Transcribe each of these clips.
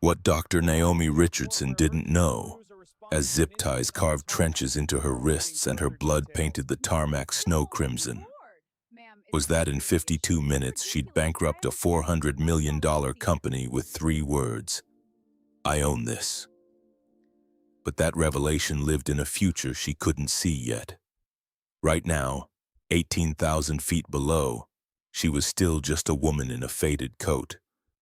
What Dr. Naomi Richardson didn't know, as zip ties carved trenches into her wrists and her blood painted the tarmac snow crimson, was that in 52 minutes she'd bankrupt a $400 million company with 3 words: "I own this." But that revelation lived in a future she couldn't see yet. Right now, 18,000 feet below, she was still just a woman in a faded coat,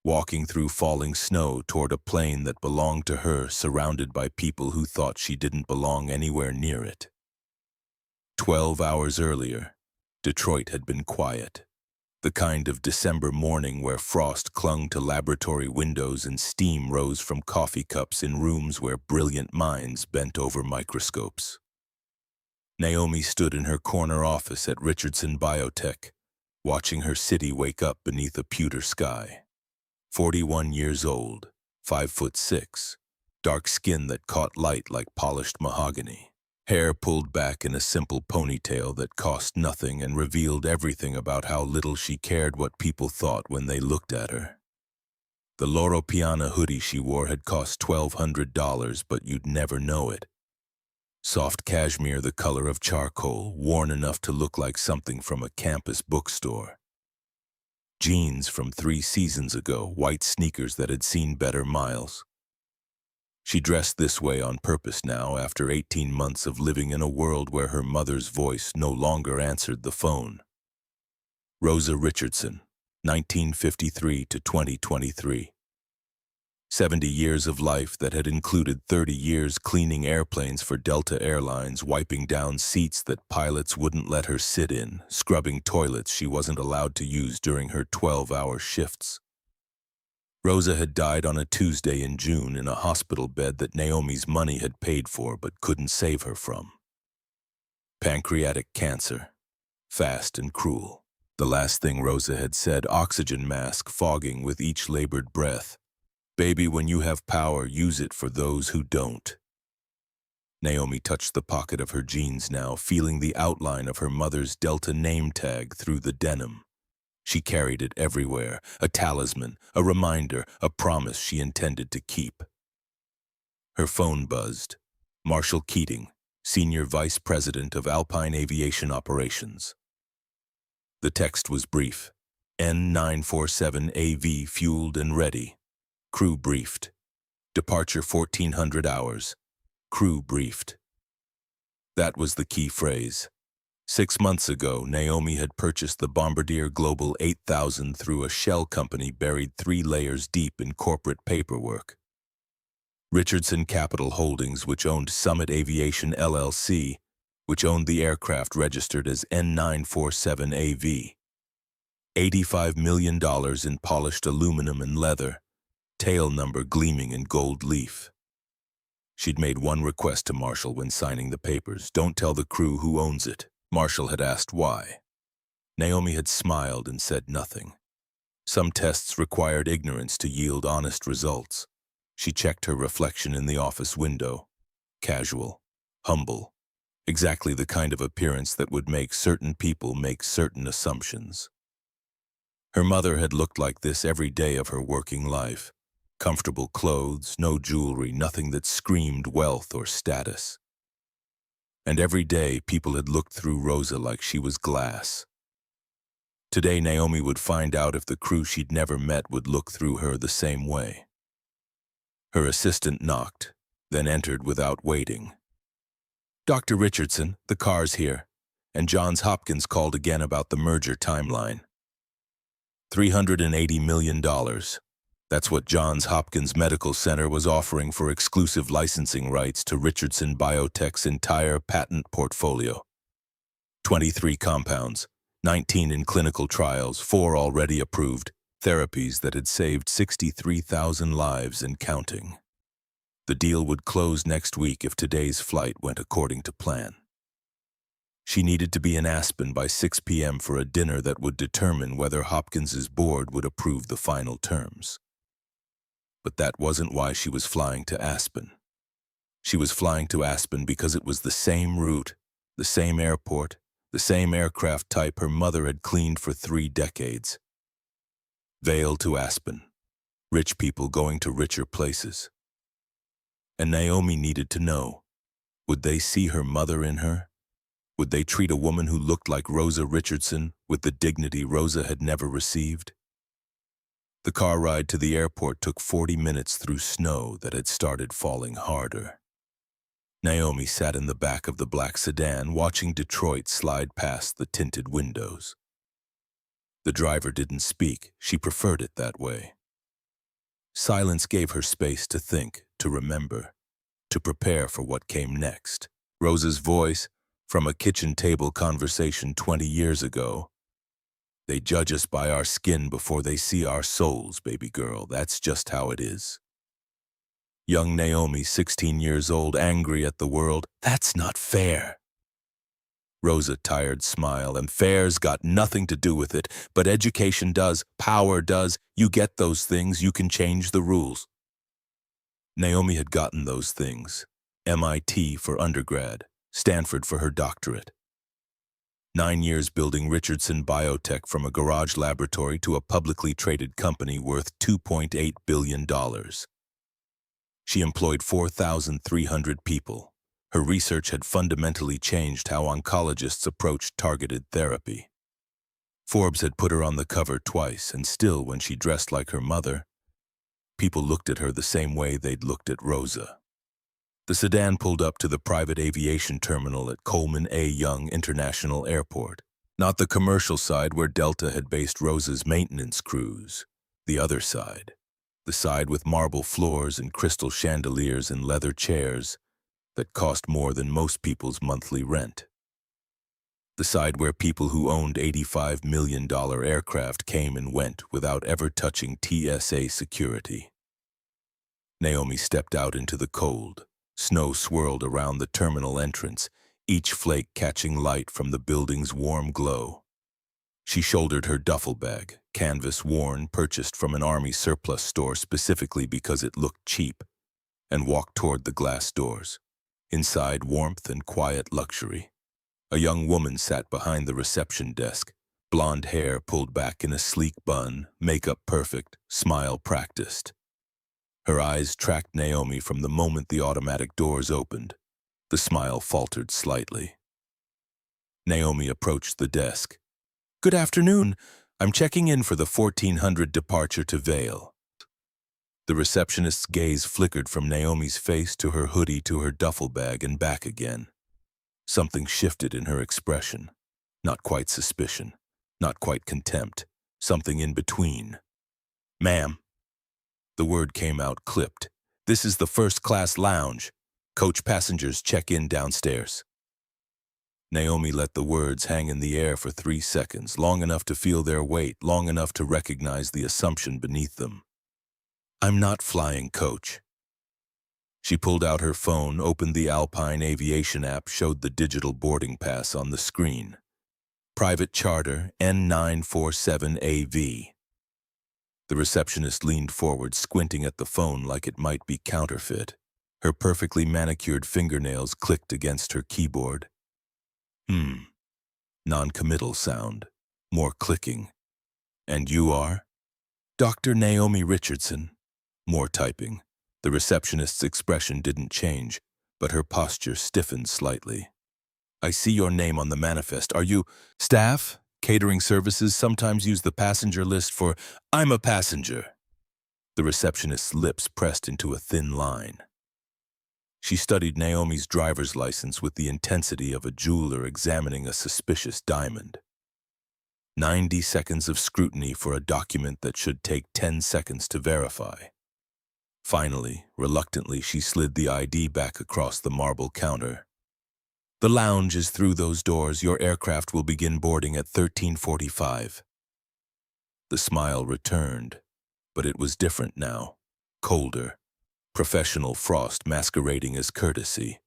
walking through falling snow toward a plane that belonged to her, surrounded by people who thought she didn't belong anywhere near it. 12 hours earlier, Detroit had been quiet, the kind of December morning where frost clung to laboratory windows and steam rose from coffee cups in rooms where brilliant minds bent over microscopes. Naomi stood in her corner office at Richardson Biotech, watching her city wake up beneath a pewter sky. 41 years old, 5'6", dark skin that caught light like polished mahogany, hair pulled back in a simple ponytail that cost nothing and revealed everything about how little she cared what people thought when they looked at her. The Loro Piana hoodie she wore had cost $1,200, but you'd never know it. Soft cashmere the color of charcoal, worn enough to look like something from a campus bookstore. Jeans from 3 seasons ago, white sneakers that had seen better miles. She dressed this way on purpose now, after 18 months of living in a world where her mother's voice no longer answered the phone. Rosa Richardson, 1953 to 2023. 70 years of life that had included 30 years cleaning airplanes for Delta Airlines, wiping down seats that pilots wouldn't let her sit in, scrubbing toilets she wasn't allowed to use during her 12-hour shifts. Rosa had died on a Tuesday in June in a hospital bed that Naomi's money had paid for but couldn't save her from. Pancreatic cancer. Fast and cruel. The last thing Rosa had said, oxygen mask fogging with each labored breath. "Baby, when you have power, use it for those who don't." Naomi touched the pocket of her jeans now, feeling the outline of her mother's Delta name tag through the denim. She carried it everywhere, a talisman, a reminder, a promise she intended to keep. Her phone buzzed. Marshall Keating, Senior Vice President of Alpine Aviation Operations. The text was brief. N947AV fueled and ready. Crew briefed. Departure 1400 hours. Crew briefed. That was the key phrase. 6 months ago, Naomi had purchased the Bombardier Global 8000 through a shell company buried 3 layers deep in corporate paperwork. Richardson Capital Holdings, which owned Summit Aviation LLC, which owned the aircraft registered as N947AV. $85 million in polished aluminum and leather, tail number gleaming in gold leaf. She'd made one request to Marshall when signing the papers: "Don't tell the crew who owns it." Marshall had asked why. Naomi had smiled and said nothing. Some tests required ignorance to yield honest results. She checked her reflection in the office window. Casual, humble, exactly the kind of appearance that would make certain people make certain assumptions. Her mother had looked like this every day of her working life. Comfortable clothes, no jewelry, nothing that screamed wealth or status. And every day people had looked through Rosa like she was glass. Today Naomi would find out if the crew she'd never met would look through her the same way. Her assistant knocked, then entered without waiting. "Dr. Richardson, the car's here," and Johns Hopkins called again about the merger timeline. $380 million. That's what Johns Hopkins Medical Center was offering for exclusive licensing rights to Richardson Biotech's entire patent portfolio. 23 compounds, 19 in clinical trials, 4 already approved, therapies that had saved 63,000 lives and counting. The deal would close next week if today's flight went according to plan. She needed to be in Aspen by 6 p.m. for a dinner that would determine whether Hopkins's board would approve the final terms. But that wasn't why she was flying to Aspen. She was flying to Aspen because it was the same route, the same airport, the same aircraft type her mother had cleaned for 3 decades. Vail to Aspen. Rich people going to richer places. And Naomi needed to know, would they see her mother in her? Would they treat a woman who looked like Rosa Richardson with the dignity Rosa had never received? The car ride to the airport took 40 minutes through snow that had started falling harder. Naomi sat in the back of the black sedan watching Detroit slide past the tinted windows. The driver didn't speak. She preferred it that way. Silence gave her space to think, to remember, to prepare for what came next. Rosa's voice, from a kitchen table conversation 20 years ago. They judge us by our skin before they see our souls, baby girl. That's just how it is. Young Naomi, 16 years old, angry at the world. That's not fair. Rosa, tired smile, and fair's got nothing to do with it, but education does, power does. You get those things, you can change the rules. Naomi had gotten those things. MIT for undergrad, Stanford for her doctorate. 9 years building Richardson Biotech from a garage laboratory to a publicly traded company worth $2.8 billion. She employed 4,300 people. Her research had fundamentally changed how oncologists approached targeted therapy. Forbes had put her on the cover twice, and still, when she dressed like her mother, people looked at her the same way they'd looked at Rosa. The sedan pulled up to the private aviation terminal at Coleman A. Young International Airport. Not the commercial side where Delta had based Rosa's maintenance crews. The other side. The side with marble floors and crystal chandeliers and leather chairs that cost more than most people's monthly rent. The side where people who owned $85 million aircraft came and went without ever touching TSA security. Naomi stepped out into the cold. Snow swirled around the terminal entrance, each flake catching light from the building's warm glow. She shouldered her duffel bag, canvas worn, purchased from an army surplus store specifically because it looked cheap, and walked toward the glass doors. Inside, warmth and quiet luxury. A young woman sat behind the reception desk, blonde hair pulled back in a sleek bun, makeup perfect, smile practiced. Her eyes tracked Naomi from the moment the automatic doors opened. The smile faltered slightly. Naomi approached the desk. "Good afternoon. I'm checking in for the 1400 departure to Vail." The receptionist's gaze flickered from Naomi's face to her hoodie to her duffel bag and back again. Something shifted in her expression. Not quite suspicion, not quite contempt, something in between. "Ma'am." The word came out clipped. "This is the first-class lounge. Coach passengers check in downstairs." Naomi let the words hang in the air for 3 seconds, long enough to feel their weight, long enough to recognize the assumption beneath them. "I'm not flying, Coach." She pulled out her phone, opened the Alpine Aviation app, showed the digital boarding pass on the screen. "Private charter, N947AV. The receptionist leaned forward, squinting at the phone like it might be counterfeit. Her perfectly manicured fingernails clicked against her keyboard. Non-committal sound. More clicking. "And you are?" "Dr. Naomi Richardson." More typing. The receptionist's expression didn't change, but her posture stiffened slightly. "I see your name on the manifest. Are you staff? Catering services sometimes use the passenger list for, I'm a passenger." The receptionist's lips pressed into a thin line. She studied Naomi's driver's license with the intensity of a jeweler examining a suspicious diamond. 90 seconds of scrutiny for a document that should take 10 seconds to verify. Finally, reluctantly, she slid the ID back across the marble counter. "The lounge is through those doors. Your aircraft will begin boarding at 13:45. The smile returned, but it was different now, colder, professional frost masquerading as courtesy.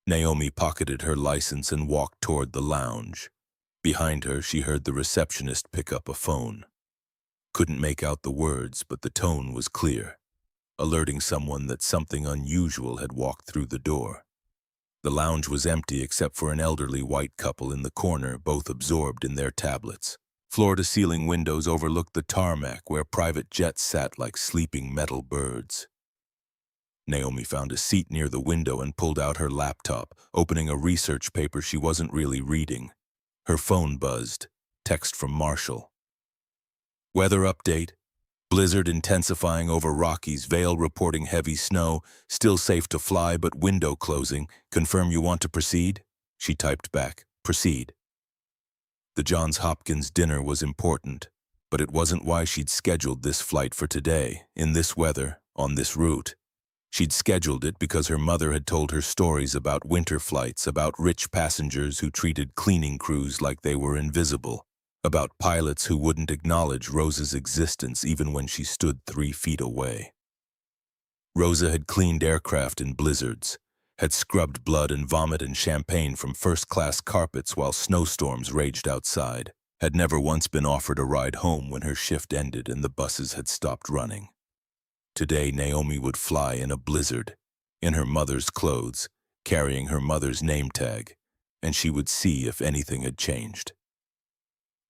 Naomi pocketed her license and walked toward the lounge. Behind her, she heard the receptionist pick up a phone. Couldn't make out the words, but the tone was clear, alerting someone that something unusual had walked through the door. The lounge was empty except for an elderly white couple in the corner, both absorbed in their tablets. Floor-to-ceiling windows overlooked the tarmac where private jets sat like sleeping metal birds. Naomi found a seat near the window and pulled out her laptop, opening a research paper she wasn't really reading. Her phone buzzed. Text from Marshall. Weather update. Blizzard intensifying over Rockies, Vale reporting heavy snow, still safe to fly but window closing. Confirm you want to proceed? She typed back, proceed. The Johns Hopkins dinner was important, but it wasn't why she'd scheduled this flight for today, in this weather, on this route. She'd scheduled it because her mother had told her stories about winter flights, about rich passengers who treated cleaning crews like they were invisible, about pilots who wouldn't acknowledge Rosa's existence even when she stood 3 feet away. Rosa had cleaned aircraft in blizzards, had scrubbed blood and vomit and champagne from first-class carpets while snowstorms raged outside, had never once been offered a ride home when her shift ended and the buses had stopped running. Today, Naomi would fly in a blizzard, in her mother's clothes, carrying her mother's name tag, and she would see if anything had changed.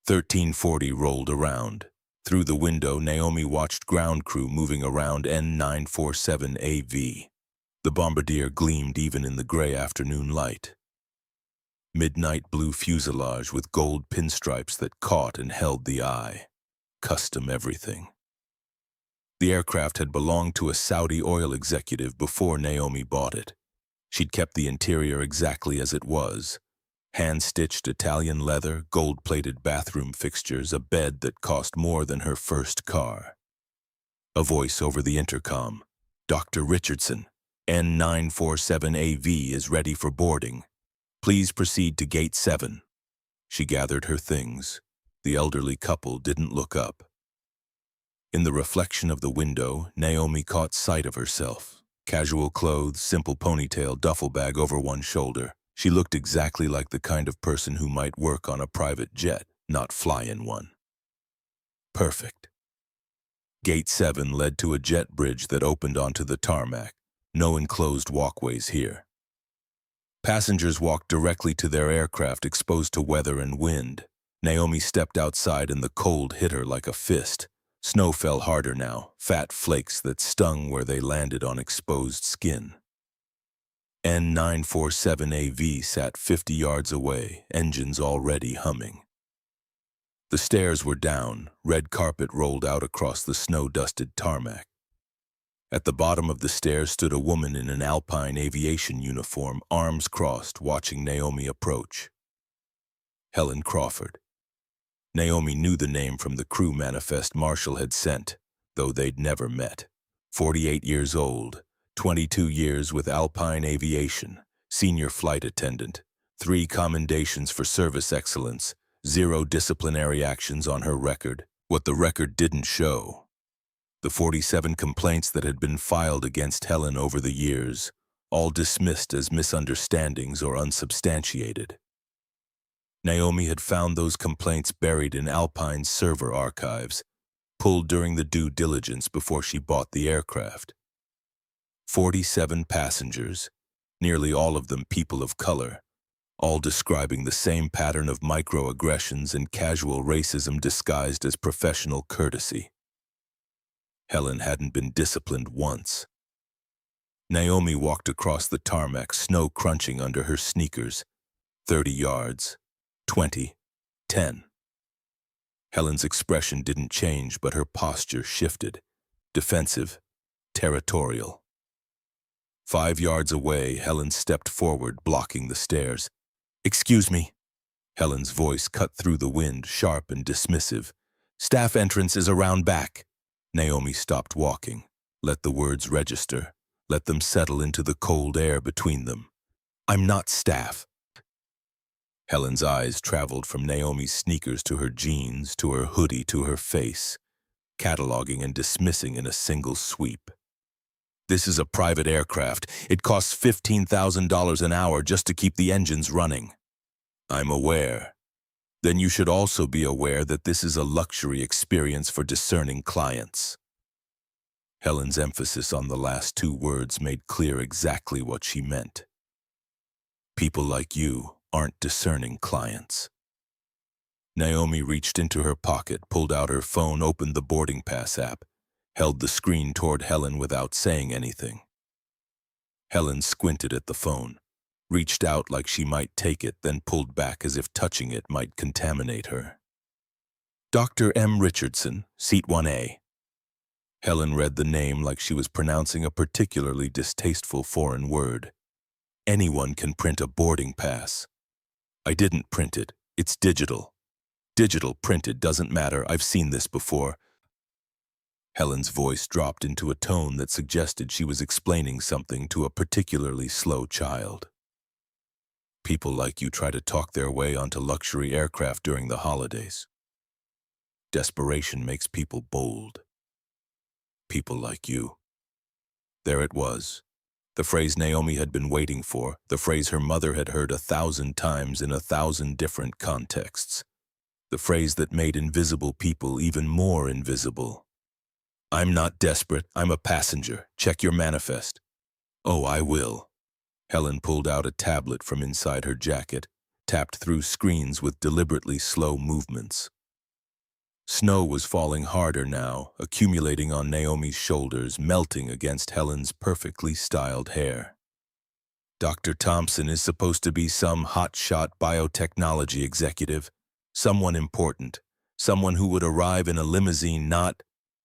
1340 rolled around. Through the window, Naomi watched ground crew moving around N947AV. The bombardier gleamed even in the gray afternoon light. Midnight blue fuselage with gold pinstripes that caught and held the eye. Custom everything. The aircraft had belonged to a Saudi oil executive before Naomi bought it. She'd kept the interior exactly as it was. Hand-stitched Italian leather, gold-plated bathroom fixtures, a bed that cost more than her first car. A voice over the intercom. Dr. Richardson, N947AV is ready for boarding. Please proceed to Gate 7. She gathered her things. The elderly couple didn't look up. In the reflection of the window, Naomi caught sight of herself. Casual clothes, simple ponytail, duffel bag over one shoulder. She looked exactly like the kind of person who might work on a private jet, not fly in one. Perfect. Gate 7 led to a jet bridge that opened onto the tarmac. No enclosed walkways here. Passengers walked directly to their aircraft exposed to weather and wind. Naomi stepped outside and the cold hit her like a fist. Snow fell harder now, fat flakes that stung where they landed on exposed skin. N947AV sat 50 yards away, engines already humming. The stairs were down, red carpet rolled out across the snow-dusted tarmac. At the bottom of the stairs stood a woman in an Alpine aviation uniform, arms crossed, watching Naomi approach. Helen Crawford. Naomi knew the name from the crew manifest Marshall had sent, though they'd never met. 48 years old, 22 years with Alpine Aviation, senior flight attendant, 3 commendations for service excellence, 0 disciplinary actions on her record. What the record didn't show. The 47 complaints that had been filed against Helen over the years, all dismissed as misunderstandings or unsubstantiated. Naomi had found those complaints buried in Alpine's server archives, pulled during the due diligence before she bought the aircraft. 47 passengers, nearly all of them people of color, all describing the same pattern of microaggressions and casual racism disguised as professional courtesy. Helen hadn't been disciplined once. Naomi walked across the tarmac, snow crunching under her sneakers. 30 yards. 20, 10. Helen's expression didn't change, but her posture shifted. Defensive, territorial. 5 yards away, Helen stepped forward, blocking the stairs. "Excuse me." Helen's voice cut through the wind, sharp and dismissive. "Staff entrance is around back." Naomi stopped walking. Let the words register. Let them settle into the cold air between them. "I'm not staff." Helen's eyes traveled from Naomi's sneakers to her jeans, to her hoodie, to her face, cataloging and dismissing in a single sweep. "This is a private aircraft. It costs $15,000 an hour just to keep the engines running." "I'm aware. Then you should also be aware that this is a luxury experience for discerning clients." Helen's emphasis on the last 2 words made clear exactly what she meant. People like you aren't discerning clients. Naomi reached into her pocket, pulled out her phone, opened the boarding pass app, held the screen toward Helen without saying anything. Helen squinted at the phone, reached out like she might take it, then pulled back as if touching it might contaminate her. Dr. M. Richardson, Seat 1A. Helen read the name like she was pronouncing a particularly distasteful foreign word. Anyone can print a boarding pass. I didn't print it. It's digital. Digital printed doesn't matter. I've seen this before. Helen's voice dropped into a tone that suggested she was explaining something to a particularly slow child. People like you try to talk their way onto luxury aircraft during the holidays. Desperation makes people bold. People like you. There it was. The phrase Naomi had been waiting for, the phrase her mother had heard 1,000 times in 1,000 different contexts. The phrase that made invisible people even more invisible. I'm not desperate, I'm a passenger. Check your manifest. Oh, I will. Helen pulled out a tablet from inside her jacket, tapped through screens with deliberately slow movements. Snow was falling harder now, accumulating on Naomi's shoulders, melting against Helen's perfectly styled hair. Dr. Thompson is supposed to be some hotshot biotechnology executive, someone important, someone who would arrive in a limousine, not...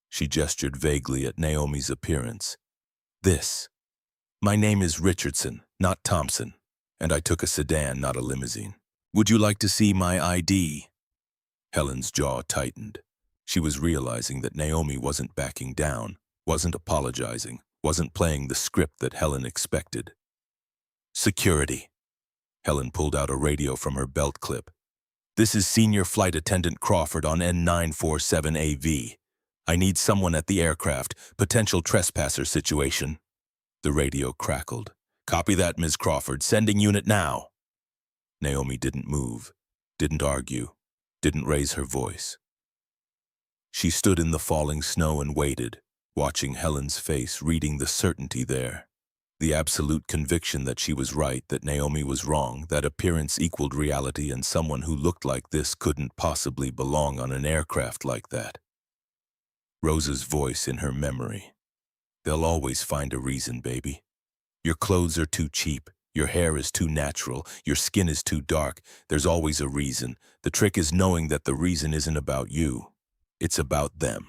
She gestured vaguely at Naomi's appearance. This. My name is Richardson, not Thompson, and I took a sedan, not a limousine. Would you like to see my ID? Helen's jaw tightened. She was realizing that Naomi wasn't backing down, wasn't apologizing, wasn't playing the script that Helen expected. Security. Helen pulled out a radio from her belt clip. This is Senior Flight Attendant Crawford on N947AV. I need someone at the aircraft, potential trespasser situation. The radio crackled. Copy that, Ms. Crawford, sending unit now. Naomi didn't move, didn't argue, didn't raise her voice. She stood in the falling snow and waited, watching Helen's face, reading the certainty there. The absolute conviction that she was right, that Naomi was wrong, that appearance equaled reality, and someone who looked like this couldn't possibly belong on an aircraft like that. Rosa's voice in her memory. They'll always find a reason, baby. Your clothes are too cheap. Your hair is too natural. Your skin is too dark. There's always a reason. The trick is knowing that the reason isn't about you. It's about them.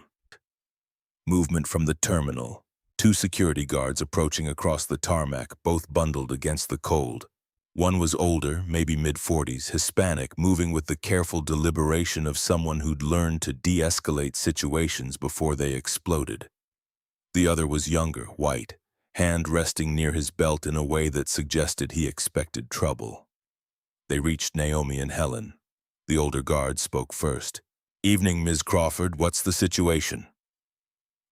Movement from the terminal. 2 security guards approaching across the tarmac, both bundled against the cold. One was older, maybe mid-40s, Hispanic, moving with the careful deliberation of someone who'd learned to de-escalate situations before they exploded. The other was younger, white, hand resting near his belt in a way that suggested he expected trouble. They reached Naomi and Helen. The older guard spoke first. Evening, Ms. Crawford, what's the situation?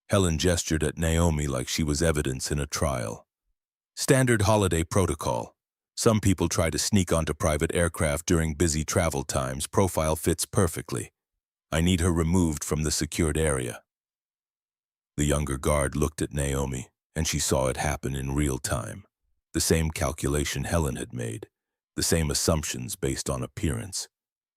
Helen gestured at Naomi like she was evidence in a trial. Standard holiday protocol. Some people try to sneak onto private aircraft during busy travel times. Profile fits perfectly. I need her removed from the secured area. The younger guard looked at Naomi, and she saw it happen in real time. The same calculation Helen had made, the same assumptions based on appearance.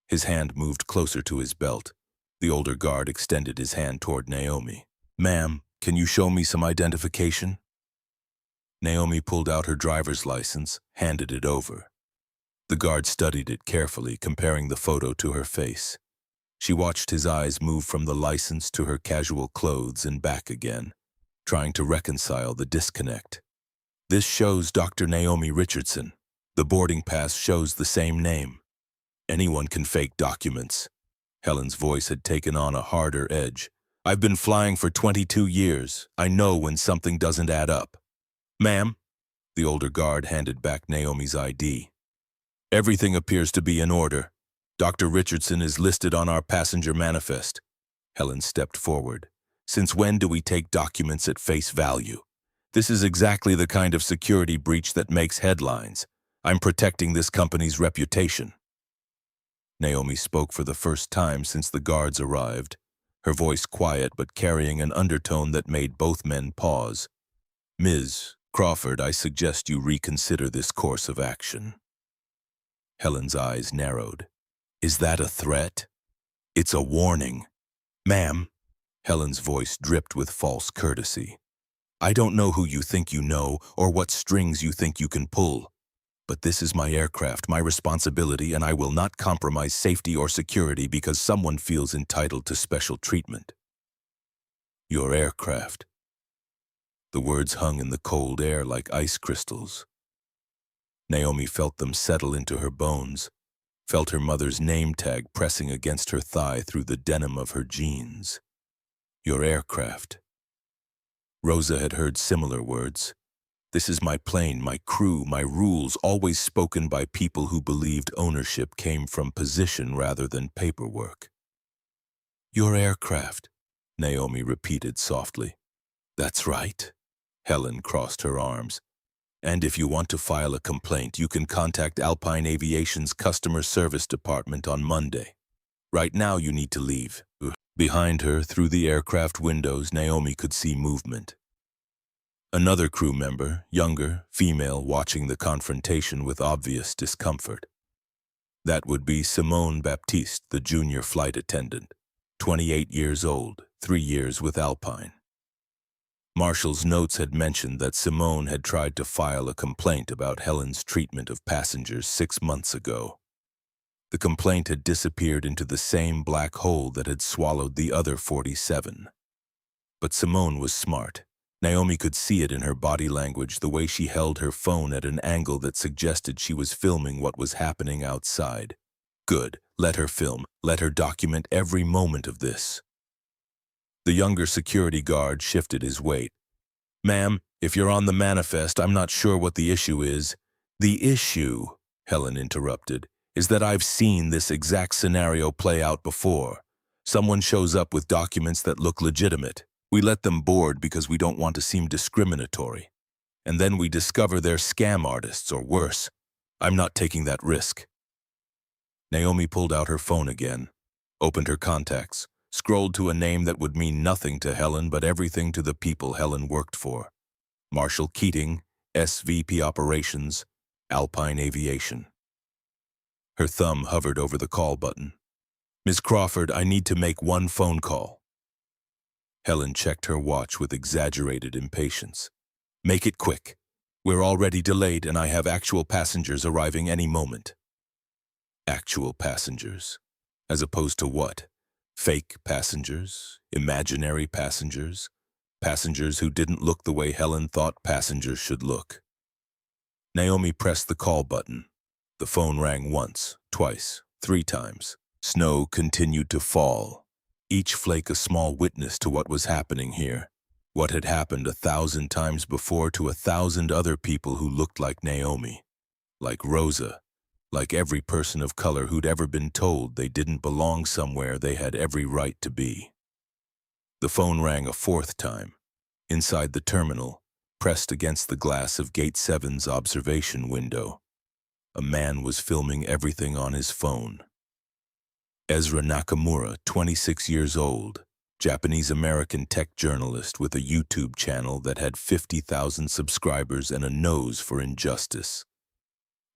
His hand moved closer to his belt. The older guard extended his hand toward Naomi. Ma'am, can you show me some identification? Naomi pulled out her driver's license, handed it over. The guard studied it carefully, comparing the photo to her face. She watched his eyes move from the license to her casual clothes and back again, trying to reconcile the disconnect. This shows Dr. Naomi Richardson. The boarding pass shows the same name. Anyone can fake documents. Helen's voice had taken on a harder edge. I've been flying for 22 years. I know when something doesn't add up. Ma'am, the older guard handed back Naomi's ID. Everything appears to be in order. Dr. Richardson is listed on our passenger manifest. Helen stepped forward. Since when do we take documents at face value? This is exactly the kind of security breach that makes headlines. I'm protecting this company's reputation. Naomi spoke for the first time since the guards arrived, her voice quiet but carrying an undertone that made both men pause. Ms. Crawford, I suggest you reconsider this course of action. Helen's eyes narrowed. Is that a threat? It's a warning. Ma'am, Helen's voice dripped with false courtesy. I don't know who you think you know or what strings you think you can pull, but this is my aircraft, my responsibility, and I will not compromise safety or security because someone feels entitled to special treatment. Your aircraft. The words hung in the cold air like ice crystals. Naomi felt them settle into her bones, felt her mother's name tag pressing against her thigh through the denim of her jeans. Your aircraft. Rosa had heard similar words. This is my plane, my crew, my rules, always spoken by people who believed ownership came from position rather than paperwork. Your aircraft, Naomi repeated softly. That's right. Helen crossed her arms. And if you want to file a complaint, you can contact Alpine Aviation's customer service department on Monday. Right now you need to leave. Behind her, through the aircraft windows, Naomi could see movement. Another crew member, younger, female, watching the confrontation with obvious discomfort. That would be Simone Baptiste, the junior flight attendant, 28 years old, 3 years with Alpine. Marshall's notes had mentioned that Simone had tried to file a complaint about Helen's treatment of passengers 6 months ago. The complaint had disappeared into the same black hole that had swallowed the other 47. But Simone was smart. Naomi could see it in her body language, the way she held her phone at an angle that suggested she was filming what was happening outside. Good. Let her film. Let her document every moment of this. The younger security guard shifted his weight. Ma'am, if you're on the manifest, I'm not sure what the issue is. The issue, Helen interrupted, is that I've seen this exact scenario play out before. Someone shows up with documents that look legitimate. We let them board because we don't want to seem discriminatory. And then we discover they're scam artists or worse. I'm not taking that risk. Naomi pulled out her phone again, opened her contacts, scrolled to a name that would mean nothing to Helen but everything to the people Helen worked for. Marshall Keating, SVP Operations, Alpine Aviation. Her thumb hovered over the call button. Ms. Crawford, I need to make one phone call. Helen checked her watch with exaggerated impatience. Make it quick. We're already delayed and I have actual passengers arriving any moment. Actual passengers? As opposed to what? Fake passengers? Imaginary passengers? Passengers who didn't look the way Helen thought passengers should look. Naomi pressed the call button. The phone rang once, twice, 3 times. Snow continued to fall, each flake a small witness to what was happening here. What had happened 1,000 times before to 1,000 other people who looked like Naomi, like Rosa, like every person of color who'd ever been told they didn't belong somewhere they had every right to be. The phone rang a 4th time, inside the terminal, pressed against the glass of Gate 7's observation window. A man was filming everything on his phone. Ezra Nakamura, 26 years old, Japanese-American tech journalist with a YouTube channel that had 50,000 subscribers and a nose for injustice.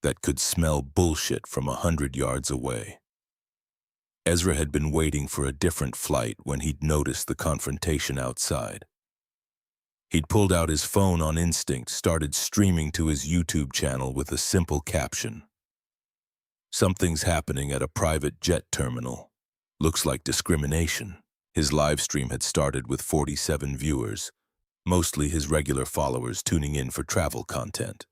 That could smell bullshit from 100 yards away. Ezra had been waiting for a different flight when he'd noticed the confrontation outside. He'd pulled out his phone on instinct, started streaming to his YouTube channel with a simple caption. Something's happening at a private jet terminal. Looks like discrimination. His live stream had started with 47 viewers, mostly his regular followers tuning in for travel content.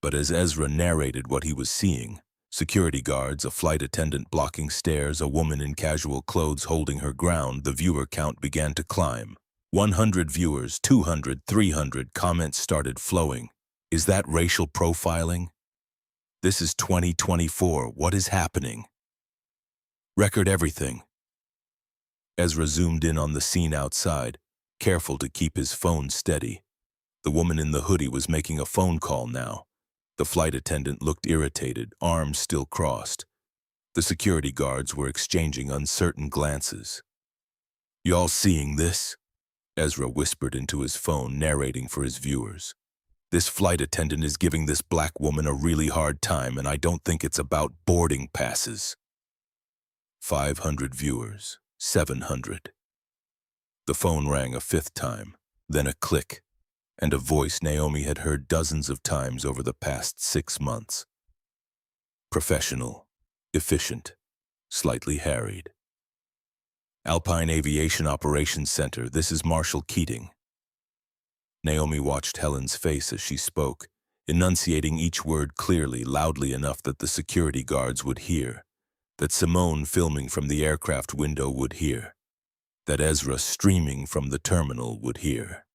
But as Ezra narrated what he was seeing, security guards, a flight attendant blocking stairs, a woman in casual clothes holding her ground, the viewer count began to climb. 100 viewers, 200, 300, comments started flowing. Is that racial profiling? This is 2024. What is happening? Record everything. Ezra zoomed in on the scene outside, careful to keep his phone steady. The woman in the hoodie was making a phone call now. The flight attendant looked irritated, arms still crossed. The security guards were exchanging uncertain glances. Y'all seeing this? Ezra whispered into his phone, narrating for his viewers. This flight attendant is giving this black woman a really hard time, and I don't think it's about boarding passes. 500 viewers, 700. The phone rang a fifth time, then a click, and a voice Naomi had heard dozens of times over the past 6 months. Professional, efficient, slightly harried. Alpine Aviation Operations Center, this is Marshal Keating. Naomi watched Helen's face as she spoke, enunciating each word clearly, loudly enough that the security guards would hear, that Simone filming from the aircraft window would hear, that Ezra streaming from the terminal would hear.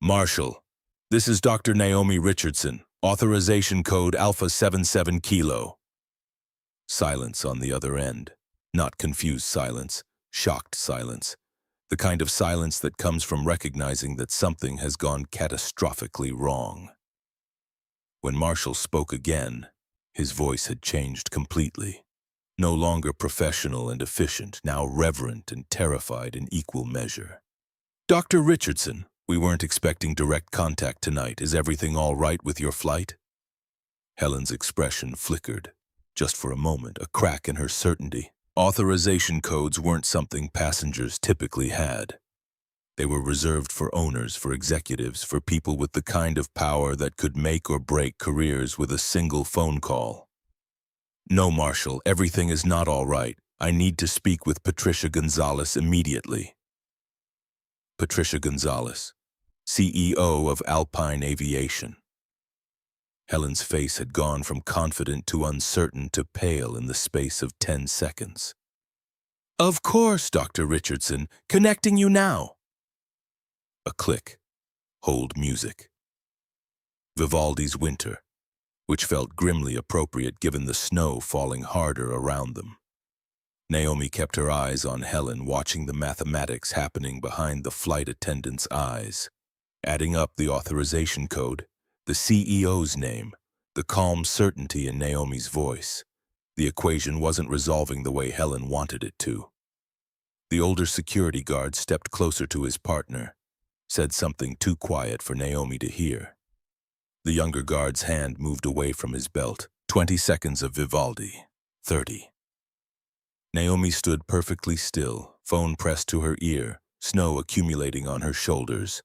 Marshal, this is Dr. Naomi Richardson, authorization code Alpha 77 Kilo. Silence on the other end. Not confused silence, shocked silence. The kind of silence that comes from recognizing that something has gone catastrophically wrong. When Marshall spoke again, his voice had changed completely. No longer professional and efficient, now reverent and terrified in equal measure. Dr. Richardson, we weren't expecting direct contact tonight. Is everything all right with your flight? Helen's expression flickered. Just for a moment, a crack in her certainty. Authorization codes weren't something passengers typically had. They were reserved for owners, for executives, for people with the kind of power that could make or break careers with a single phone call. No, Marshal, everything is not all right. I need to speak with Patricia Gonzalez immediately. Patricia Gonzalez, CEO of Alpine Aviation. Helen's face had gone from confident to uncertain to pale in the space of 10 seconds. Of course, Dr. Richardson, connecting you now. A click. Hold music. Vivaldi's Winter, which felt grimly appropriate given the snow falling harder around them. Naomi kept her eyes on Helen, watching the mathematics happening behind the flight attendant's eyes, adding up the authorization code, the CEO's name, the calm certainty in Naomi's voice. The equation wasn't resolving the way Helen wanted it to. The older security guard stepped closer to his partner, said something too quiet for Naomi to hear. The younger guard's hand moved away from his belt. 20 seconds of Vivaldi. 30. Naomi stood perfectly still, phone pressed to her ear, snow accumulating on her shoulders.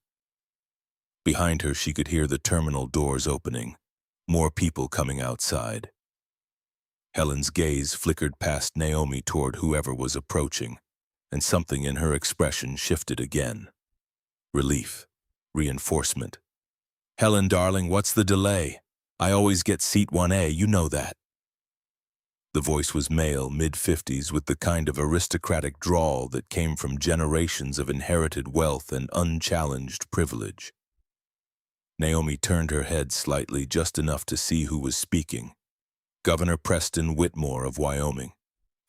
Behind her, she could hear the terminal doors opening, more people coming outside. Helen's gaze flickered past Naomi toward whoever was approaching, and something in her expression shifted again. Relief. Reinforcement. Helen, darling, what's the delay? I always get seat 1A, you know that. The voice was male, mid-50s, with the kind of aristocratic drawl that came from generations of inherited wealth and unchallenged privilege. Naomi turned her head slightly, just enough to see who was speaking. Governor Preston Whitmore of Wyoming.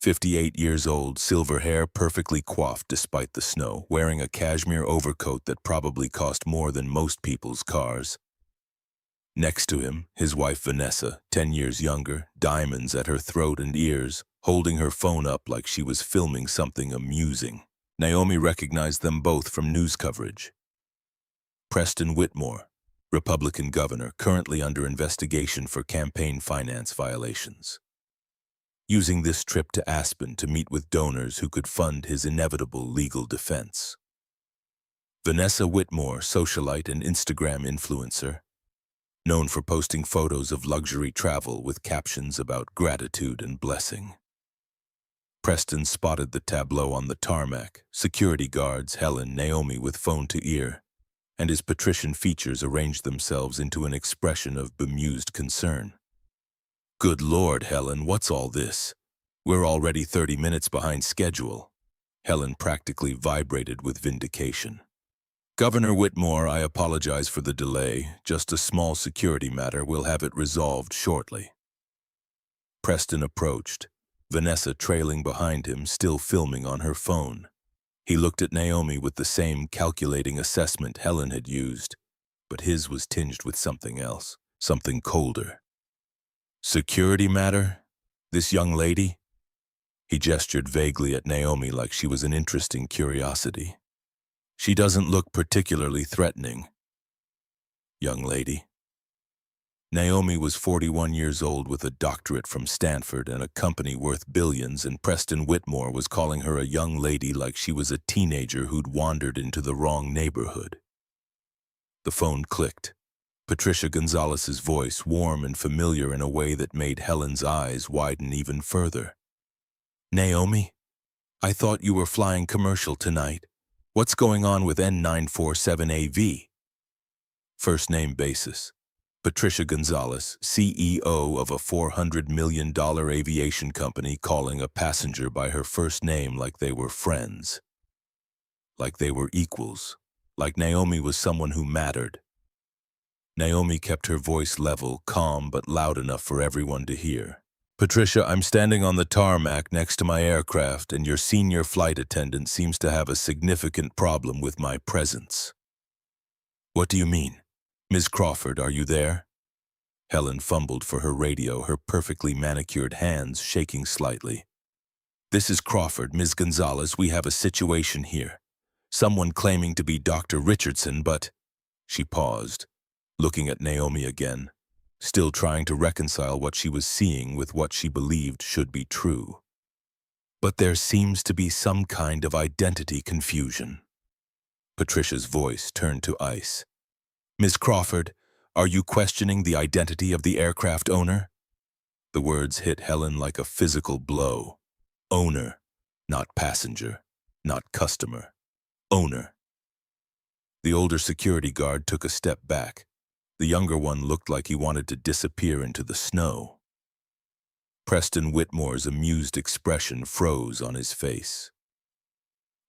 58 years old, silver hair perfectly coiffed despite the snow, wearing a cashmere overcoat that probably cost more than most people's cars. Next to him, his wife Vanessa, 10 years younger, diamonds at her throat and ears, holding her phone up like she was filming something amusing. Naomi recognized them both from news coverage. Preston Whitmore, Republican governor, currently under investigation for campaign finance violations. Using this trip to Aspen to meet with donors who could fund his inevitable legal defense. Vanessa Whitmore, socialite and Instagram influencer, known for posting photos of luxury travel with captions about gratitude and blessing. Preston spotted the tableau on the tarmac, security guards, Helen, Naomi with phone to ear, and his patrician features arranged themselves into an expression of bemused concern. Good Lord, Helen, what's all this? We're already 30 minutes behind schedule. Helen practically vibrated with vindication. Governor Whitmore, I apologize for the delay. Just a small security matter. We'll have it resolved shortly. Preston approached, Vanessa trailing behind him, still filming on her phone. He looked at Naomi with the same calculating assessment Helen had used, but his was tinged with something else, something colder. Security matter? This young lady? He gestured vaguely at Naomi like she was an interesting curiosity. She doesn't look particularly threatening. Young lady. Naomi was 41 years old with a doctorate from Stanford and a company worth billions, and Preston Whitmore was calling her a young lady like she was a teenager who'd wandered into the wrong neighborhood. The phone clicked. Patricia Gonzalez's voice, warm and familiar in a way that made Helen's eyes widen even further. Naomi? I thought you were flying commercial tonight. What's going on with N947AV? First name basis. Patricia Gonzalez, CEO of a $400 million aviation company, calling a passenger by her first name like they were friends. Like they were equals. Like Naomi was someone who mattered. Naomi kept her voice level, calm, but loud enough for everyone to hear. Patricia, I'm standing on the tarmac next to my aircraft, and your senior flight attendant seems to have a significant problem with my presence. What do you mean? Ms. Crawford, are you there? Helen fumbled for her radio, her perfectly manicured hands shaking slightly. This is Crawford, Ms. Gonzalez. We have a situation here. Someone claiming to be Dr. Richardson, but... She paused, looking at Naomi again, still trying to reconcile what she was seeing with what she believed should be true. But there seems to be some kind of identity confusion. Patricia's voice turned to ice. Ms. Crawford, are you questioning the identity of the aircraft owner? The words hit Helen like a physical blow. Owner, not passenger, not customer. Owner. The older security guard took a step back. The younger one looked like he wanted to disappear into the snow. Preston Whitmore's amused expression froze on his face.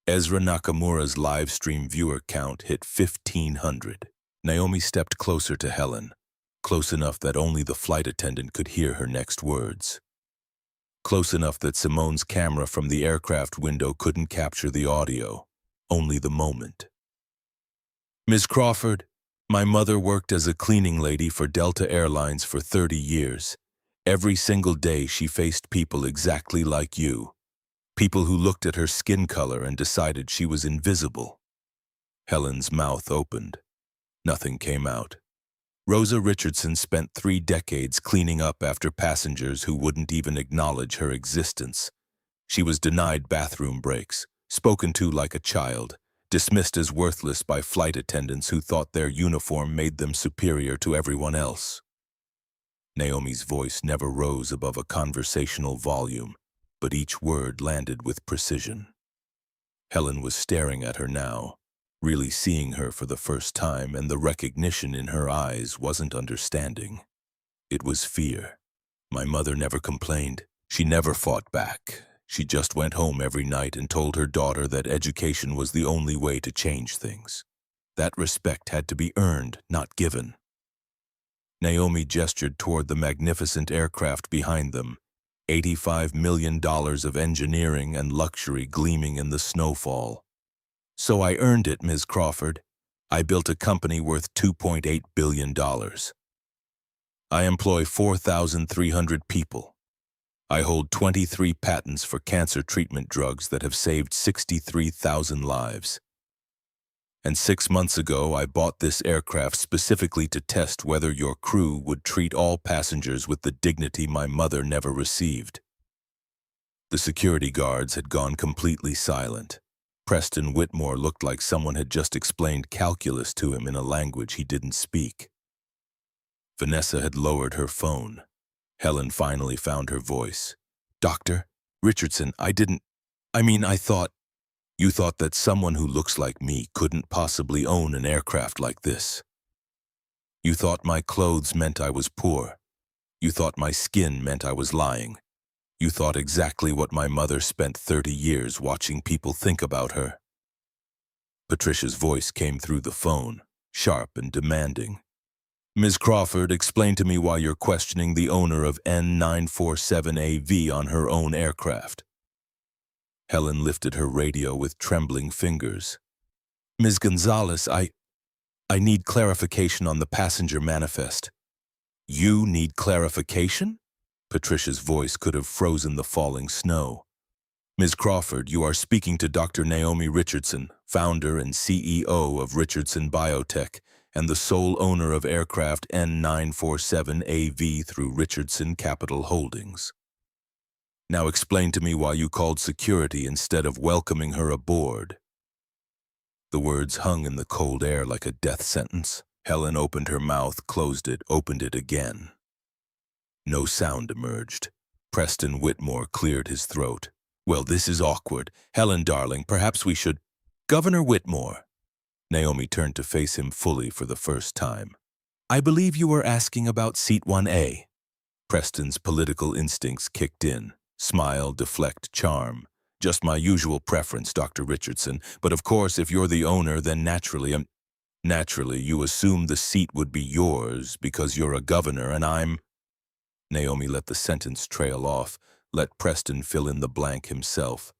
Ezra Nakamura's live stream viewer count hit 1,500. Naomi stepped closer to Helen, close enough that only the flight attendant could hear her next words. Close enough that Simone's camera from the aircraft window couldn't capture the audio, only the moment. Ms. Crawford, my mother worked as a cleaning lady for Delta Airlines for 30 years. Every single day she faced people exactly like you. People who looked at her skin color and decided she was invisible. Helen's mouth opened. Nothing came out. Rosa Richardson spent 3 decades cleaning up after passengers who wouldn't even acknowledge her existence. She was denied bathroom breaks, spoken to like a child, dismissed as worthless by flight attendants who thought their uniform made them superior to everyone else. Naomi's voice never rose above a conversational volume, but each word landed with precision. Helen was staring at her now, really seeing her for the first time, and the recognition in her eyes wasn't understanding. It was fear. My mother never complained. She never fought back. She just went home every night and told her daughter that education was the only way to change things. That respect had to be earned, not given. Naomi gestured toward the magnificent aircraft behind them, $85 million of engineering and luxury gleaming in the snowfall. So I earned it, Ms. Crawford. I built a company worth $2.8 billion. I employ 4,300 people. I hold 23 patents for cancer treatment drugs that have saved 63,000 lives. And 6 months ago, I bought this aircraft specifically to test whether your crew would treat all passengers with the dignity my mother never received. The security guards had gone completely silent. Preston Whitmore looked like someone had just explained calculus to him in a language he didn't speak. Vanessa had lowered her phone. Helen finally found her voice. Dr. Richardson, I thought... You thought that someone who looks like me couldn't possibly own an aircraft like this. You thought my clothes meant I was poor. You thought my skin meant I was lying. You thought exactly what my mother spent 30 years watching people think about her. Patricia's voice came through the phone, sharp and demanding. Ms. Crawford, explain to me why you're questioning the owner of N947AV on her own aircraft. Helen lifted her radio with trembling fingers. Ms. Gonzalez, I need clarification on the passenger manifest. You need clarification? Patricia's voice could have frozen the falling snow. Ms. Crawford, you are speaking to Dr. Naomi Richardson, founder and CEO of Richardson Biotech, and the sole owner of aircraft N947AV through Richardson Capital Holdings. Now explain to me why you called security instead of welcoming her aboard." The words hung in the cold air like a death sentence. Helen opened her mouth, closed it, opened it again. No sound emerged. Preston Whitmore cleared his throat. "Well, this is awkward. Helen, darling, perhaps we should—" "Governor Whitmore." Naomi turned to face him fully for the first time. "I believe you were asking about Seat 1A. Preston's political instincts kicked in. Smile, deflect, charm. "Just my usual preference, Dr. Richardson. But of course, if you're the owner, then naturally, you assume the seat would be yours because you're a governor and I'm—" Naomi let the sentence trail off, let Preston fill in the blank himself.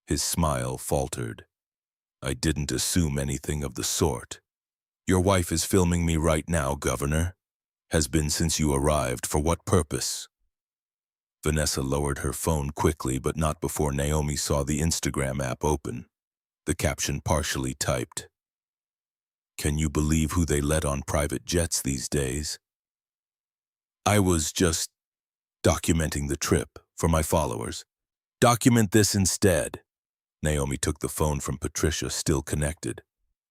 His smile faltered. "I didn't assume anything of the sort. Your wife is filming me right now, Governor. Has been since you arrived. For what purpose?" Vanessa lowered her phone quickly, but not before Naomi saw the Instagram app open. The caption partially typed. "Can you believe who they let on private jets these days? I was just documenting the trip for my followers. Document this instead." Naomi took the phone from Patricia, still connected.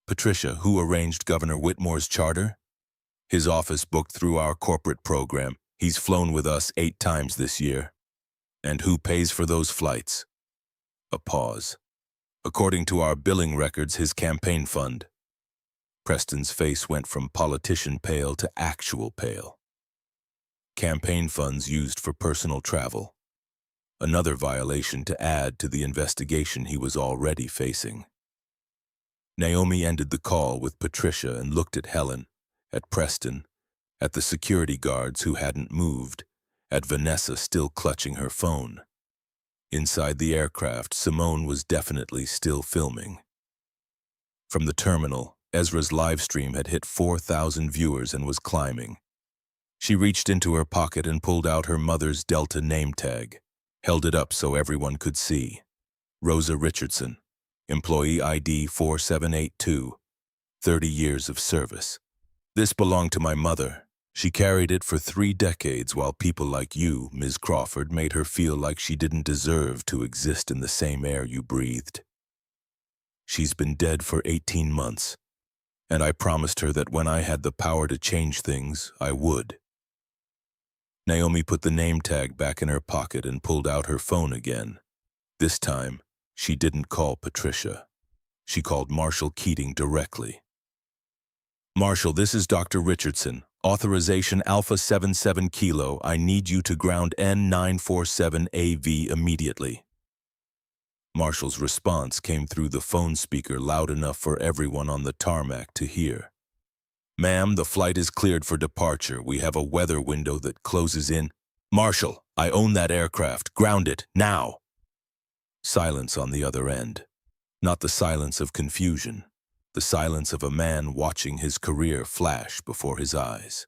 "Patricia, who arranged Governor Whitmore's charter?" "His office booked through our corporate program. He's flown with us 8 times this year." "And who pays for those flights?" A pause. "According to our billing records, his campaign fund." Preston's face went from politician pale to actual pale. Campaign funds used for personal travel. Another violation to add to the investigation he was already facing. Naomi ended the call with Patricia and looked at Helen, at Preston, at the security guards who hadn't moved, at Vanessa still clutching her phone. Inside the aircraft, Simone was definitely still filming. From the terminal, Ezra's live stream had hit 4,000 viewers and was climbing. She reached into her pocket and pulled out her mother's Delta name tag, held it up so everyone could see. Rosa Richardson, employee ID 4782, 30 years of service. "This belonged to my mother. She carried it for 3 decades while people like you, Ms. Crawford, made her feel like she didn't deserve to exist in the same air you breathed. She's been dead for 18 months, and I promised her that when I had the power to change things, I would." Naomi put the name tag back in her pocket and pulled out her phone again. This time, she didn't call Patricia. She called Marshall Keating directly. "Marshall, this is Dr. Richardson. Authorization Alpha 77 Kilo. I need you to ground N947AV immediately." Marshall's response came through the phone speaker loud enough for everyone on the tarmac to hear. "Ma'am, the flight is cleared for departure. We have a weather window that closes in—" "Marshall, I own that aircraft. Ground it, now!" Silence on the other end. Not the silence of confusion. The silence of a man watching his career flash before his eyes.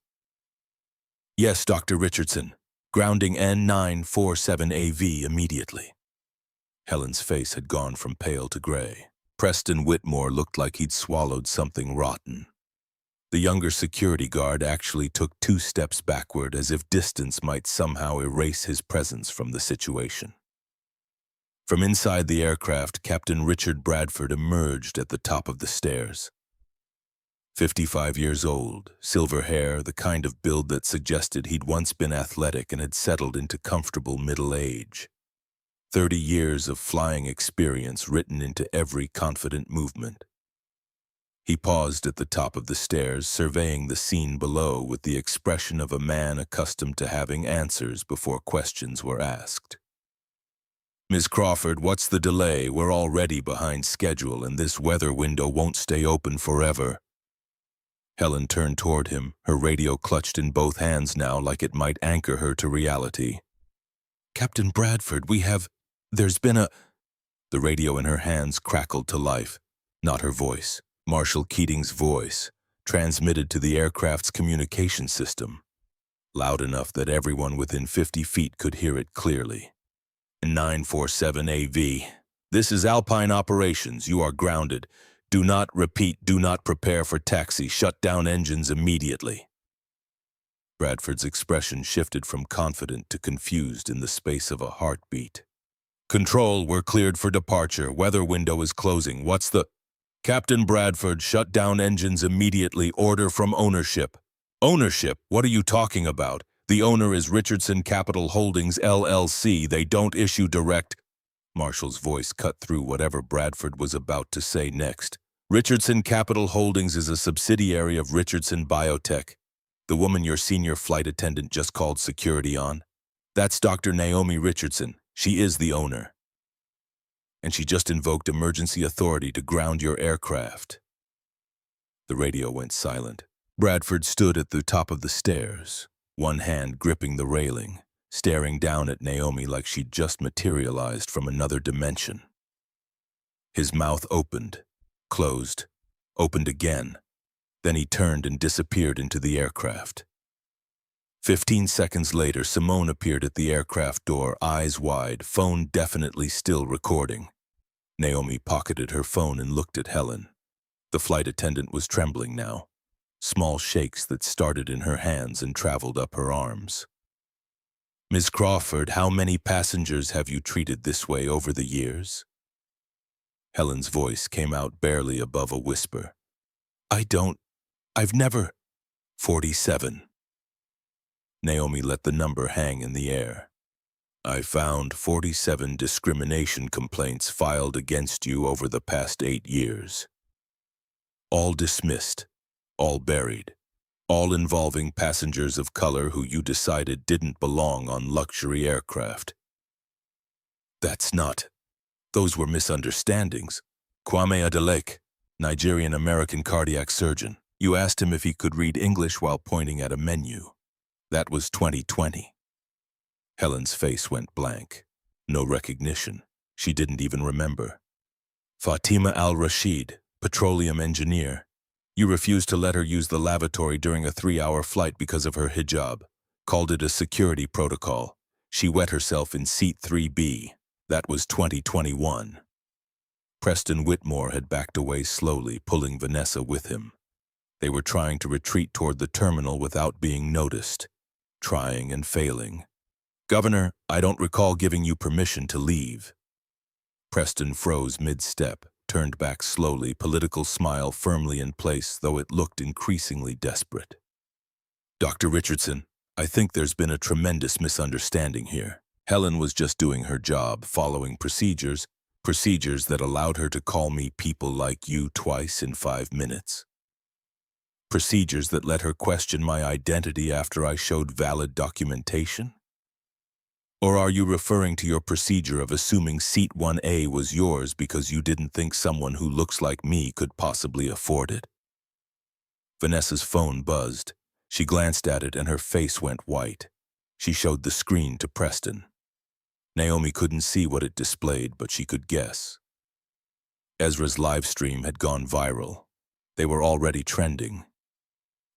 "Yes, Dr. Richardson. Grounding N947AV immediately." Helen's face had gone from pale to gray. Preston Whitmore looked like he'd swallowed something rotten. The younger security guard actually took 2 steps backward, as if distance might somehow erase his presence from the situation. From inside the aircraft, Captain Richard Bradford emerged at the top of the stairs. 55 years old, silver hair, the kind of build that suggested he'd once been athletic and had settled into comfortable middle age. 30 years of flying experience written into every confident movement. He paused at the top of the stairs, surveying the scene below with the expression of a man accustomed to having answers before questions were asked. "Ms. Crawford, what's the delay? We're already behind schedule, and this weather window won't stay open forever." Helen turned toward him, her radio clutched in both hands now like it might anchor her to reality. "Captain Bradford, there's been a—" The radio in her hands crackled to life. Not her voice. Marshall Keating's voice, transmitted to the aircraft's communication system, loud enough that everyone within 50 feet could hear it clearly. "947AV. This is Alpine Operations. You are grounded. Do not repeat, do not prepare for taxi. Shut down engines immediately. Bradford's expression shifted from confident to confused in the space of a heartbeat. Control, we're cleared for departure. Weather window is closing. What's the... Captain Bradford, shut down engines immediately. Order from ownership. Ownership? What are you talking about? The owner is Richardson Capital Holdings, LLC. They don't issue direct... Marshall's voice cut through whatever Bradford was about to say next. Richardson Capital Holdings is a subsidiary of Richardson Biotech. The woman your senior flight attendant just called security on? That's Dr. Naomi Richardson. She is the owner. And she just invoked emergency authority to ground your aircraft. The radio went silent. Bradford stood at the top of the stairs, one hand gripping the railing, staring down at Naomi like she'd just materialized from another dimension. His mouth opened, closed, opened again. Then he turned and disappeared into the aircraft. 15 seconds later, Simone appeared at the aircraft door, eyes wide, phone definitely still recording. Naomi pocketed her phone and looked at Helen. The flight attendant was trembling now, small shakes that started in her hands and traveled up her arms. Ms. Crawford, how many passengers have you treated this way over the years? Helen's voice came out barely above a whisper. I've never... 47. Naomi let the number hang in the air. I found 47 discrimination complaints filed against you over the past 8 years. All dismissed, all buried, all involving passengers of color who you decided didn't belong on luxury aircraft. That's not. Those were misunderstandings. Kwame Adeleke, Nigerian-American cardiac surgeon. You asked him if he could read English while pointing at a menu. That was 2020. Helen's face went blank. No recognition. She didn't even remember. Fatima al-Rashid, petroleum engineer. You refused to let her use the lavatory during a 3-hour flight because of her hijab. Called it a security protocol. She wet herself in seat 3B. That was 2021. Preston Whitmore had backed away slowly, pulling Vanessa with him. They were trying to retreat toward the terminal without being noticed. Trying and failing. Governor, I don't recall giving you permission to leave. Preston froze mid-step, turned back slowly, political smile firmly in place, though it looked increasingly desperate. Dr. Richardson, I think there's been a tremendous misunderstanding here. Helen was just doing her job, following procedures that allowed her to call me people like you twice in 5 minutes. Procedures that let her question my identity after I showed valid documentation? Or are you referring to your procedure of assuming seat 1A was yours because you didn't think someone who looks like me could possibly afford it? Vanessa's phone buzzed. She glanced at it and her face went white. She showed the screen to Preston. Naomi couldn't see what it displayed, but she could guess. Ezra's live stream had gone viral. They were already trending.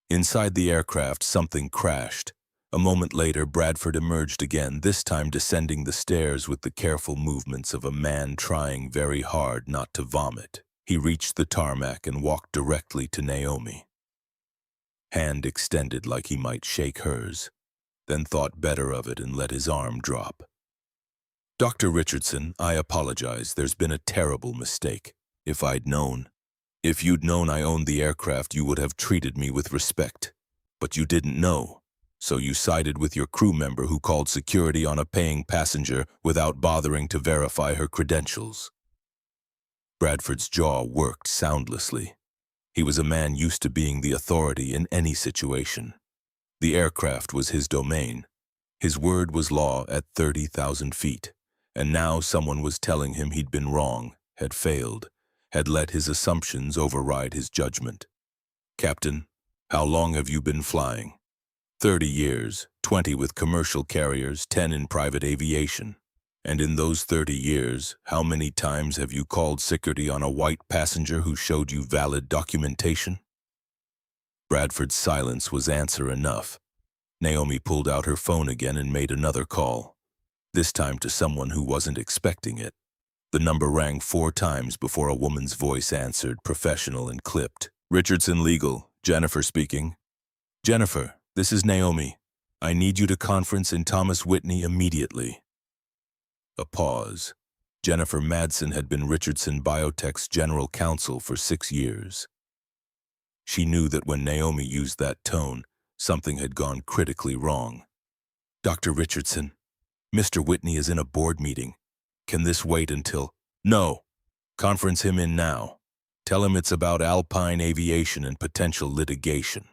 Inside the aircraft, something crashed. A moment later, Bradford emerged again, this time descending the stairs with the careful movements of a man trying very hard not to vomit. He reached the tarmac and walked directly to Naomi. Hand extended like he might shake hers, then thought better of it and let his arm drop. Dr. Richardson, I apologize. There's been a terrible mistake. If I'd known. If you'd known I owned the aircraft, you would have treated me with respect. But you didn't know, so you sided with your crew member who called security on a paying passenger without bothering to verify her credentials. Bradford's jaw worked soundlessly. He was a man used to being the authority in any situation. The aircraft was his domain. His word was law at 30,000 feet. And now someone was telling him he'd been wrong, had failed, had let his assumptions override his judgment. Captain, how long have you been flying? 30 years, 20 with commercial carriers, 10 in private aviation. And in those 30 years, how many times have you called security on a white passenger who showed you valid documentation? Bradford's silence was answer enough. Naomi pulled out her phone again and made another call, this time to someone who wasn't expecting it. The number rang 4 times before a woman's voice answered, professional and clipped. Richardson Legal, Jennifer speaking. Jennifer, this is Naomi. I need you to conference in Thomas Whitney immediately. A pause. Jennifer Madsen had been Richardson Biotech's general counsel for 6 years. She knew that when Naomi used that tone, something had gone critically wrong. Dr. Richardson, Mr. Whitney is in a board meeting. Can this wait until— No. Conference him in now. Tell him it's about Alpine Aviation and potential litigation.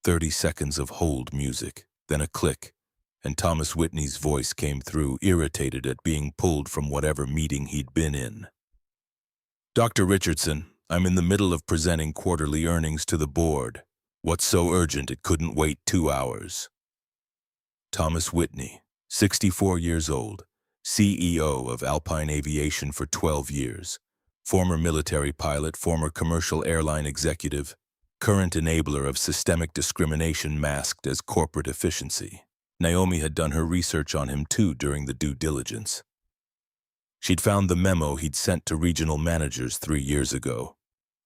30 seconds of hold music, then a click, and Thomas Whitney's voice came through, irritated at being pulled from whatever meeting he'd been in. Dr. Richardson, I'm in the middle of presenting quarterly earnings to the board. What's so urgent it couldn't wait 2 hours? Thomas Whitney, 64 years old, CEO of Alpine Aviation for 12 years, former military pilot, former commercial airline executive, current enabler of systemic discrimination masked as corporate efficiency. Naomi had done her research on him too during the due diligence. She'd found the memo he'd sent to regional managers 3 years ago.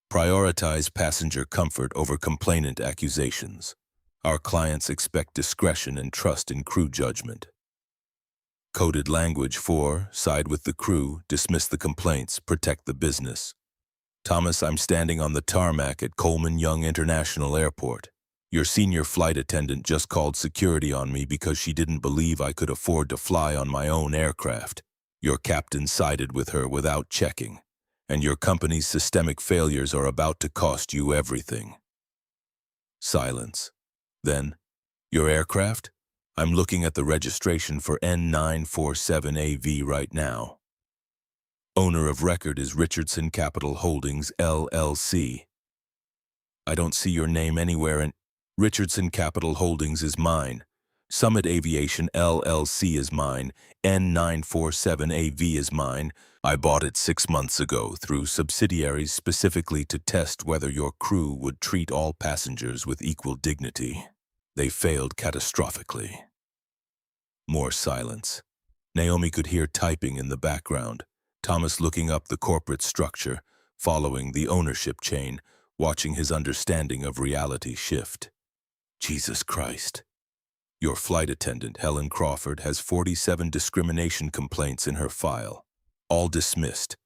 Prioritize passenger comfort over complainant accusations. Our clients expect discretion and trust in crew judgment. Coded language 4, side with the crew, dismiss the complaints, protect the business. Thomas, I'm standing on the tarmac at Coleman Young International Airport. Your senior flight attendant just called security on me because she didn't believe I could afford to fly on my own aircraft. Your captain sided with her without checking, and your company's systemic failures are about to cost you everything. Silence. Then, your aircraft? I'm looking at the registration for N947AV right now. Owner of record is Richardson Capital Holdings, LLC. I don't see your name anywhere in— Richardson Capital Holdings is mine. Summit Aviation, LLC is mine. N947AV is mine. I bought it 6 months ago through subsidiaries specifically to test whether your crew would treat all passengers with equal dignity. They failed catastrophically. More silence. Naomi could hear typing in the background. Thomas looking up the corporate structure, following the ownership chain, watching his understanding of reality shift. Jesus Christ. Your flight attendant, Helen Crawford, has 47 discrimination complaints in her file. All dismissed,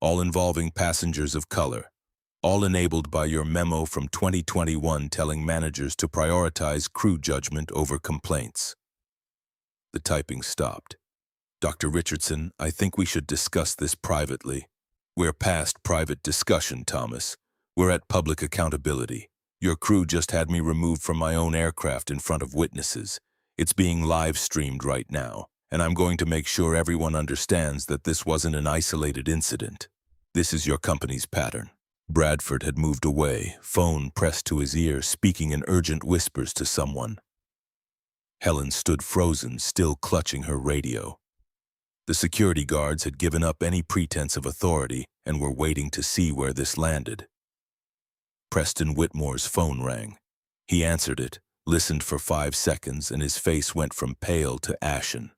all involving passengers of color, all enabled by your memo from 2021 telling managers to prioritize crew judgment over complaints. The typing stopped. Dr. Richardson, I think we should discuss this privately. We're past private discussion, Thomas. We're at public accountability. Your crew just had me removed from my own aircraft in front of witnesses. It's being live-streamed right now, and I'm going to make sure everyone understands that this wasn't an isolated incident. This is your company's pattern. Bradford had moved away, phone pressed to his ear, speaking in urgent whispers to someone. Helen stood frozen, still clutching her radio. The security guards had given up any pretense of authority and were waiting to see where this landed. Preston Whitmore's phone rang. He answered it, listened for 5 seconds, and his face went from pale to ashen.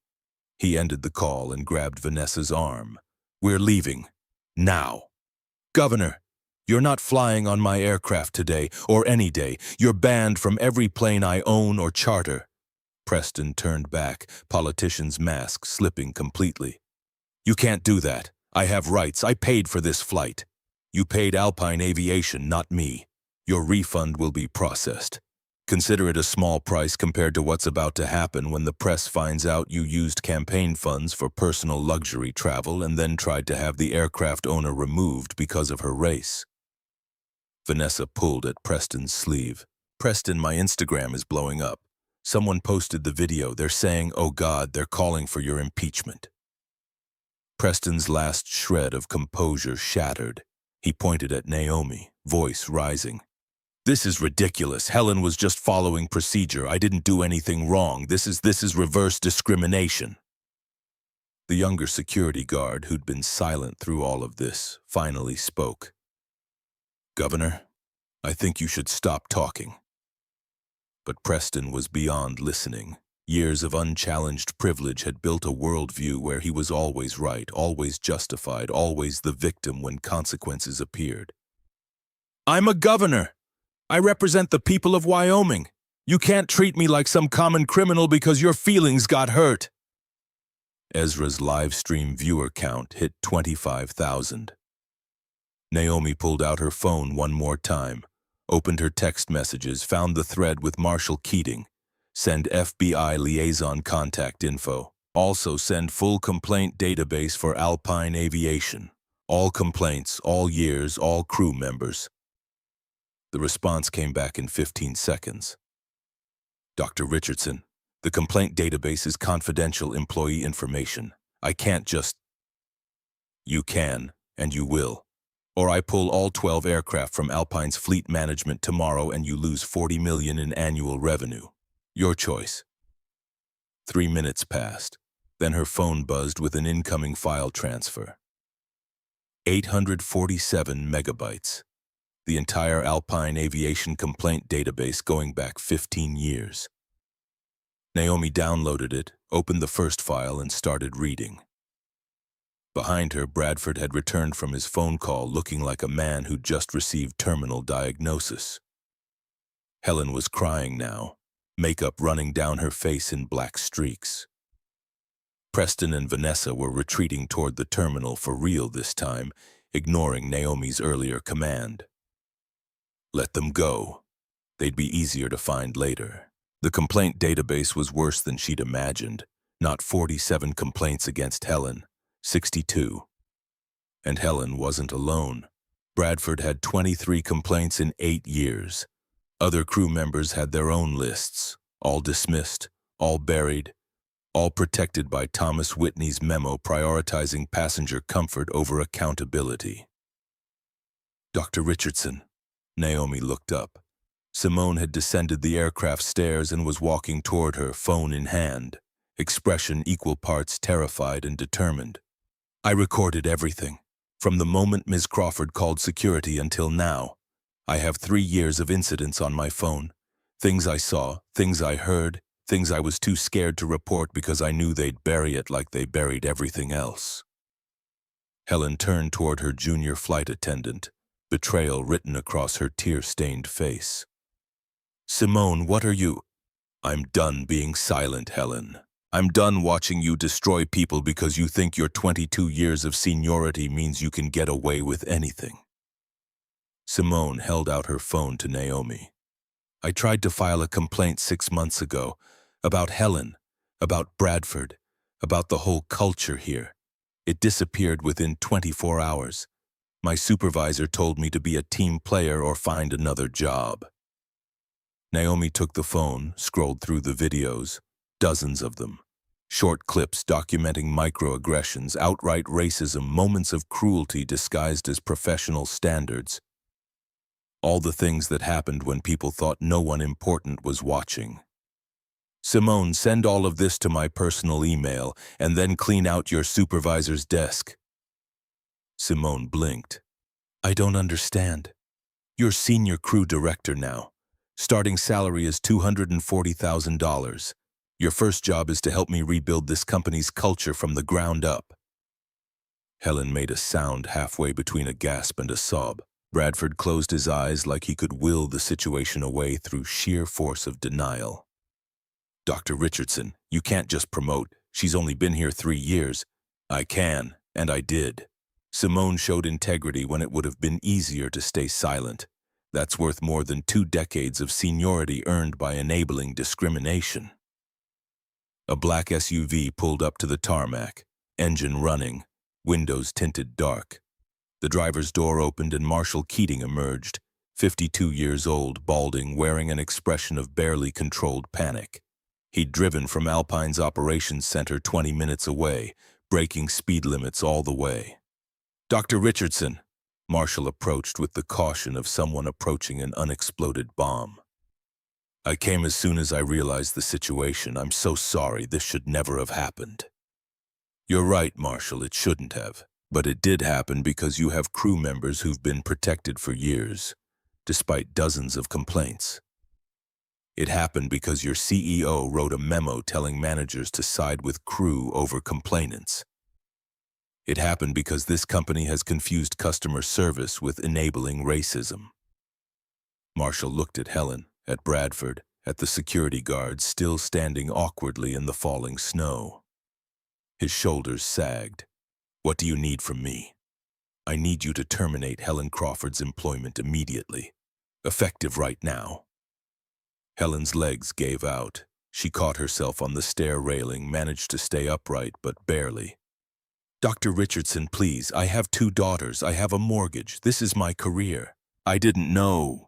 He ended the call and grabbed Vanessa's arm. We're leaving. Now. Governor, you're not flying on my aircraft today, or any day. You're banned from every plane I own or charter. Preston turned back, politician's mask slipping completely. You can't do that. I have rights. I paid for this flight. You paid Alpine Aviation, not me. Your refund will be processed. Consider it a small price compared to what's about to happen when the press finds out you used campaign funds for personal luxury travel and then tried to have the aircraft owner removed because of her race. Vanessa pulled at Preston's sleeve. Preston, my Instagram is blowing up. Someone posted the video. They're saying, oh God, they're calling for your impeachment. Preston's last shred of composure shattered. He pointed at Naomi, voice rising. This is ridiculous. Helen was just following procedure. I didn't do anything wrong. This is reverse discrimination. The younger security guard, who'd been silent through all of this, finally spoke. Governor, I think you should stop talking. But Preston was beyond listening. Years of unchallenged privilege had built a worldview where he was always right, always justified, always the victim when consequences appeared. "I'm a governor. I represent the people of Wyoming. You can't treat me like some common criminal because your feelings got hurt." Ezra's live stream viewer count hit 25,000. Naomi pulled out her phone one more time, opened her text messages, found the thread with Marshall Keating. Send FBI liaison contact info. Also send full complaint database for Alpine Aviation. All complaints, all years, all crew members. The response came back in 15 seconds. "Dr. Richardson, the complaint database is confidential employee information. I can't just..." "You can, and you will. Or I pull all 12 aircraft from Alpine's fleet management tomorrow and you lose $40 million in annual revenue. Your choice." 3 minutes passed. Then her phone buzzed with an incoming file transfer. 847 megabytes. The entire Alpine Aviation complaint database going back 15 years. Naomi downloaded it, opened the first file, and started reading. Behind her, Bradford had returned from his phone call looking like a man who'd just received terminal diagnosis. Helen was crying now, makeup running down her face in black streaks. Preston and Vanessa were retreating toward the terminal for real this time, ignoring Naomi's earlier command. Let them go. They'd be easier to find later. The complaint database was worse than she'd imagined. Not 47 complaints against Helen, 62. And Helen wasn't alone. Bradford had 23 complaints in 8 years. Other crew members had their own lists, all dismissed, all buried, all protected by Thomas Whitney's memo prioritizing passenger comfort over accountability. "Dr. Richardson." Naomi looked up. Simone had descended the aircraft stairs and was walking toward her, phone in hand, expression equal parts terrified and determined. "I recorded everything, from the moment Ms. Crawford called security until now. I have 3 years of incidents on my phone. Things I saw, things I heard, things I was too scared to report because I knew they'd bury it like they buried everything else." Helen turned toward her junior flight attendant, betrayal written across her tear-stained face. "Simone, what are you—" "I'm done being silent, Helen. I'm done watching you destroy people because you think your 22 years of seniority means you can get away with anything." Simone held out her phone to Naomi. "I tried to file a complaint 6 months ago about Helen, about Bradford, about the whole culture here. It disappeared within 24 hours. My supervisor told me to be a team player or find another job." Naomi took the phone, scrolled through the videos, dozens of them. Short clips documenting microaggressions, outright racism, moments of cruelty disguised as professional standards. All the things that happened when people thought no one important was watching. "Simone, send all of this to my personal email and then clean out your supervisor's desk." Simone blinked. "I don't understand. You're senior crew director now. Starting salary is $240,000. Your first job is to help me rebuild this company's culture from the ground up." Helen made a sound halfway between a gasp and a sob. Bradford closed his eyes like he could will the situation away through sheer force of denial. "Dr. Richardson, you can't just promote. She's only been here 3 years. "I can, and I did." Simone showed integrity when it would have been easier to stay silent. That's worth more than 2 decades of seniority earned by enabling discrimination. A black SUV pulled up to the tarmac, engine running, windows tinted dark. The driver's door opened and Marshall Keating emerged, 52 years old, balding, wearing an expression of barely controlled panic. He'd driven from Alpine's operations center 20 minutes away, breaking speed limits all the way. "Dr. Richardson," Marshall approached with the caution of someone approaching an unexploded bomb. "I came as soon as I realized the situation. I'm so sorry. This should never have happened." "You're right, Marshall, it shouldn't have. But it did happen because you have crew members who've been protected for years, despite dozens of complaints." It happened because your CEO wrote a memo telling managers to side with crew over complainants. It happened because this company has confused customer service with enabling racism. Marshall looked at Helen, at Bradford, at the security guards still standing awkwardly in the falling snow. His shoulders sagged. What do you need from me? I need you to terminate Helen Crawford's employment immediately. Effective right now. Helen's legs gave out. She caught herself on the stair railing, managed to stay upright, but barely. Dr. Richardson, please, I have 2 daughters. I have a mortgage. This is my career. I didn't know.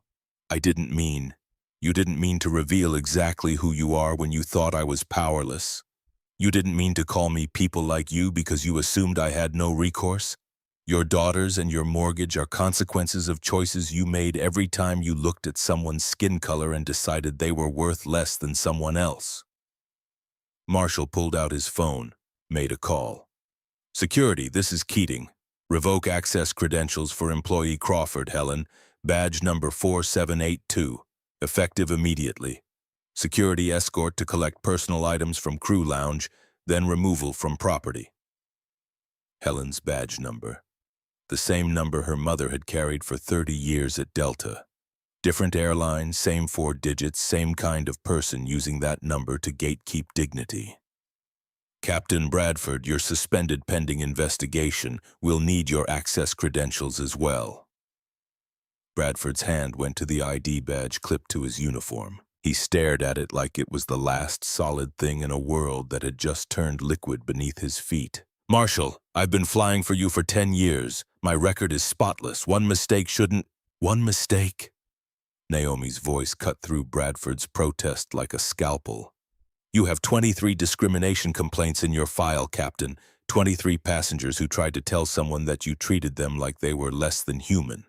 I didn't mean. You didn't mean to reveal exactly who you are when you thought I was powerless. You didn't mean to call me people like you because you assumed I had no recourse. Your daughters and your mortgage are consequences of choices you made every time you looked at someone's skin color and decided they were worth less than someone else. Marshall pulled out his phone, made a call. Security, this is Keating. Revoke access credentials for employee Crawford, Helen. Badge number 4782. Effective immediately. Security escort to collect personal items from crew lounge, then removal from property. Helen's badge number. The same number her mother had carried for 30 years at Delta. Different airline, same 4 digits, same kind of person using that number to gatekeep dignity. Captain Bradford, you're suspended pending investigation. We'll need your access credentials as well. Bradford's hand went to the ID badge clipped to his uniform. He stared at it like it was the last solid thing in a world that had just turned liquid beneath his feet. Marshall, I've been flying for you for 10 years. My record is spotless. One mistake shouldn't... One mistake? Naomi's voice cut through Bradford's protest like a scalpel. You have 23 discrimination complaints in your file, Captain. 23 passengers who tried to tell someone that you treated them like they were less than human.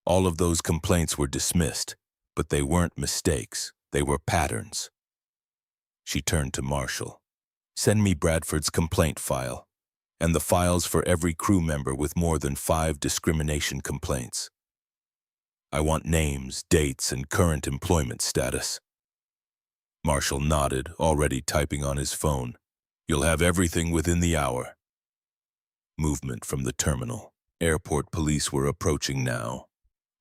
All of those complaints were dismissed, but they weren't mistakes. They were patterns. She turned to Marshall. Send me Bradford's complaint file, and the files for every crew member with more than 5 discrimination complaints. I want names, dates, and current employment status. Marshall nodded, already typing on his phone. You'll have everything within the hour. Movement from the terminal. Airport police were approaching now.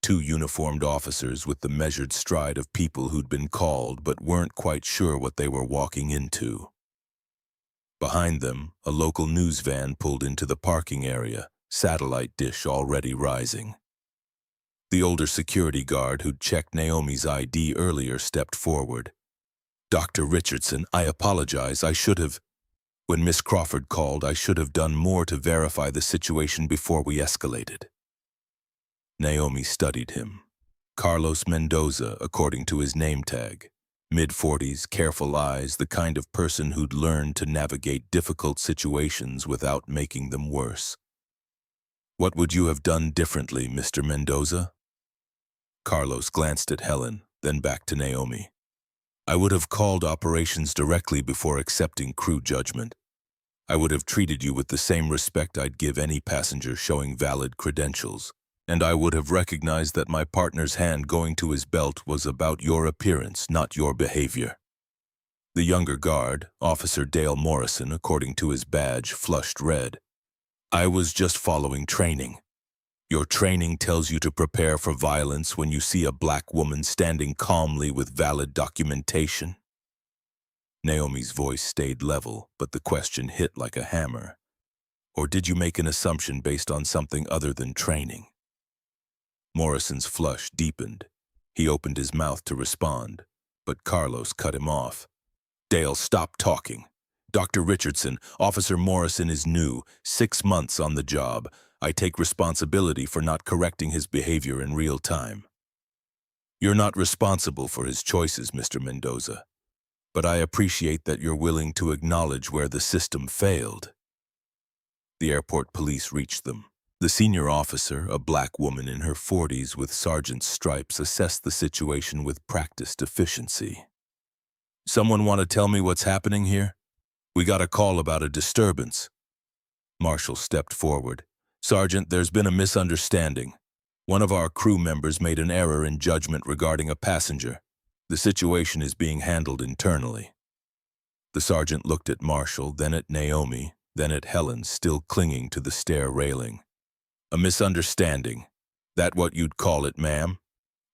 2 uniformed officers with the measured stride of people who'd been called but weren't quite sure what they were walking into. Behind them, a local news van pulled into the parking area, satellite dish already rising. The older security guard who'd checked Naomi's ID earlier stepped forward. Dr. Richardson, I apologize. I should have... When Miss Crawford called, I should have done more to verify the situation before we escalated. Naomi studied him. Carlos Mendoza, according to his name tag. Mid-40s, careful eyes, the kind of person who'd learned to navigate difficult situations without making them worse. What would you have done differently, Mr. Mendoza? Carlos glanced at Helen, then back to Naomi. I would have called operations directly before accepting crew judgment. I would have treated you with the same respect I'd give any passenger showing valid credentials. And I would have recognized that my partner's hand going to his belt was about your appearance, not your behavior. The younger guard, Officer Dale Morrison, according to his badge, flushed red. I was just following training. Your training tells you to prepare for violence when you see a black woman standing calmly with valid documentation. Naomi's voice stayed level, but the question hit like a hammer. Or did you make an assumption based on something other than training? Morrison's flush deepened. He opened his mouth to respond, but Carlos cut him off. Dale, stop talking. Dr. Richardson, Officer Morrison is new, 6 months on the job. I take responsibility for not correcting his behavior in real time. You're not responsible for his choices, Mr. Mendoza, but I appreciate that you're willing to acknowledge where the system failed. The airport police reached them. The senior officer, a black woman in her 40s with sergeant's stripes, assessed the situation with practiced efficiency. Someone want to tell me what's happening here? We got a call about a disturbance. Marshall stepped forward. Sergeant, there's been a misunderstanding. One of our crew members made an error in judgment regarding a passenger. The situation is being handled internally. The sergeant looked at Marshall, then at Naomi, then at Helen, still clinging to the stair railing. A misunderstanding. That what you'd call it, ma'am?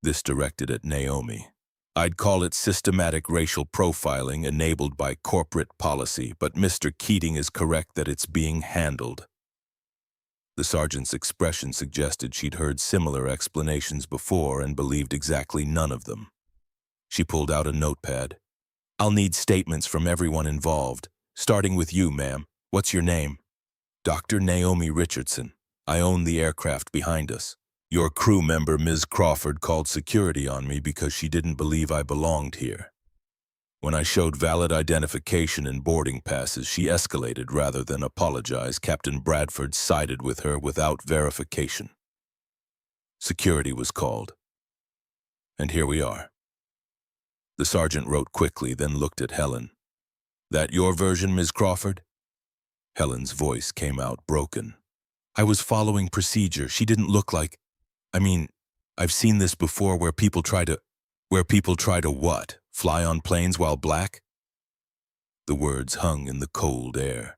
This directed at Naomi. I'd call it systematic racial profiling enabled by corporate policy, but Mr. Keating is correct that it's being handled. The sergeant's expression suggested she'd heard similar explanations before and believed exactly none of them. She pulled out a notepad. I'll need statements from everyone involved, starting with you, ma'am. What's your name? Dr. Naomi Richardson. I own the aircraft behind us. Your crew member, Ms. Crawford, called security on me because she didn't believe I belonged here. When I showed valid identification and boarding passes, she escalated rather than apologize. Captain Bradford sided with her without verification. Security was called. And here we are. The sergeant wrote quickly, then looked at Helen. That your version, Ms. Crawford? Helen's voice came out broken. I was following procedure. She didn't look like... I've seen this before where people try to what? Fly on planes while black? The words hung in the cold air.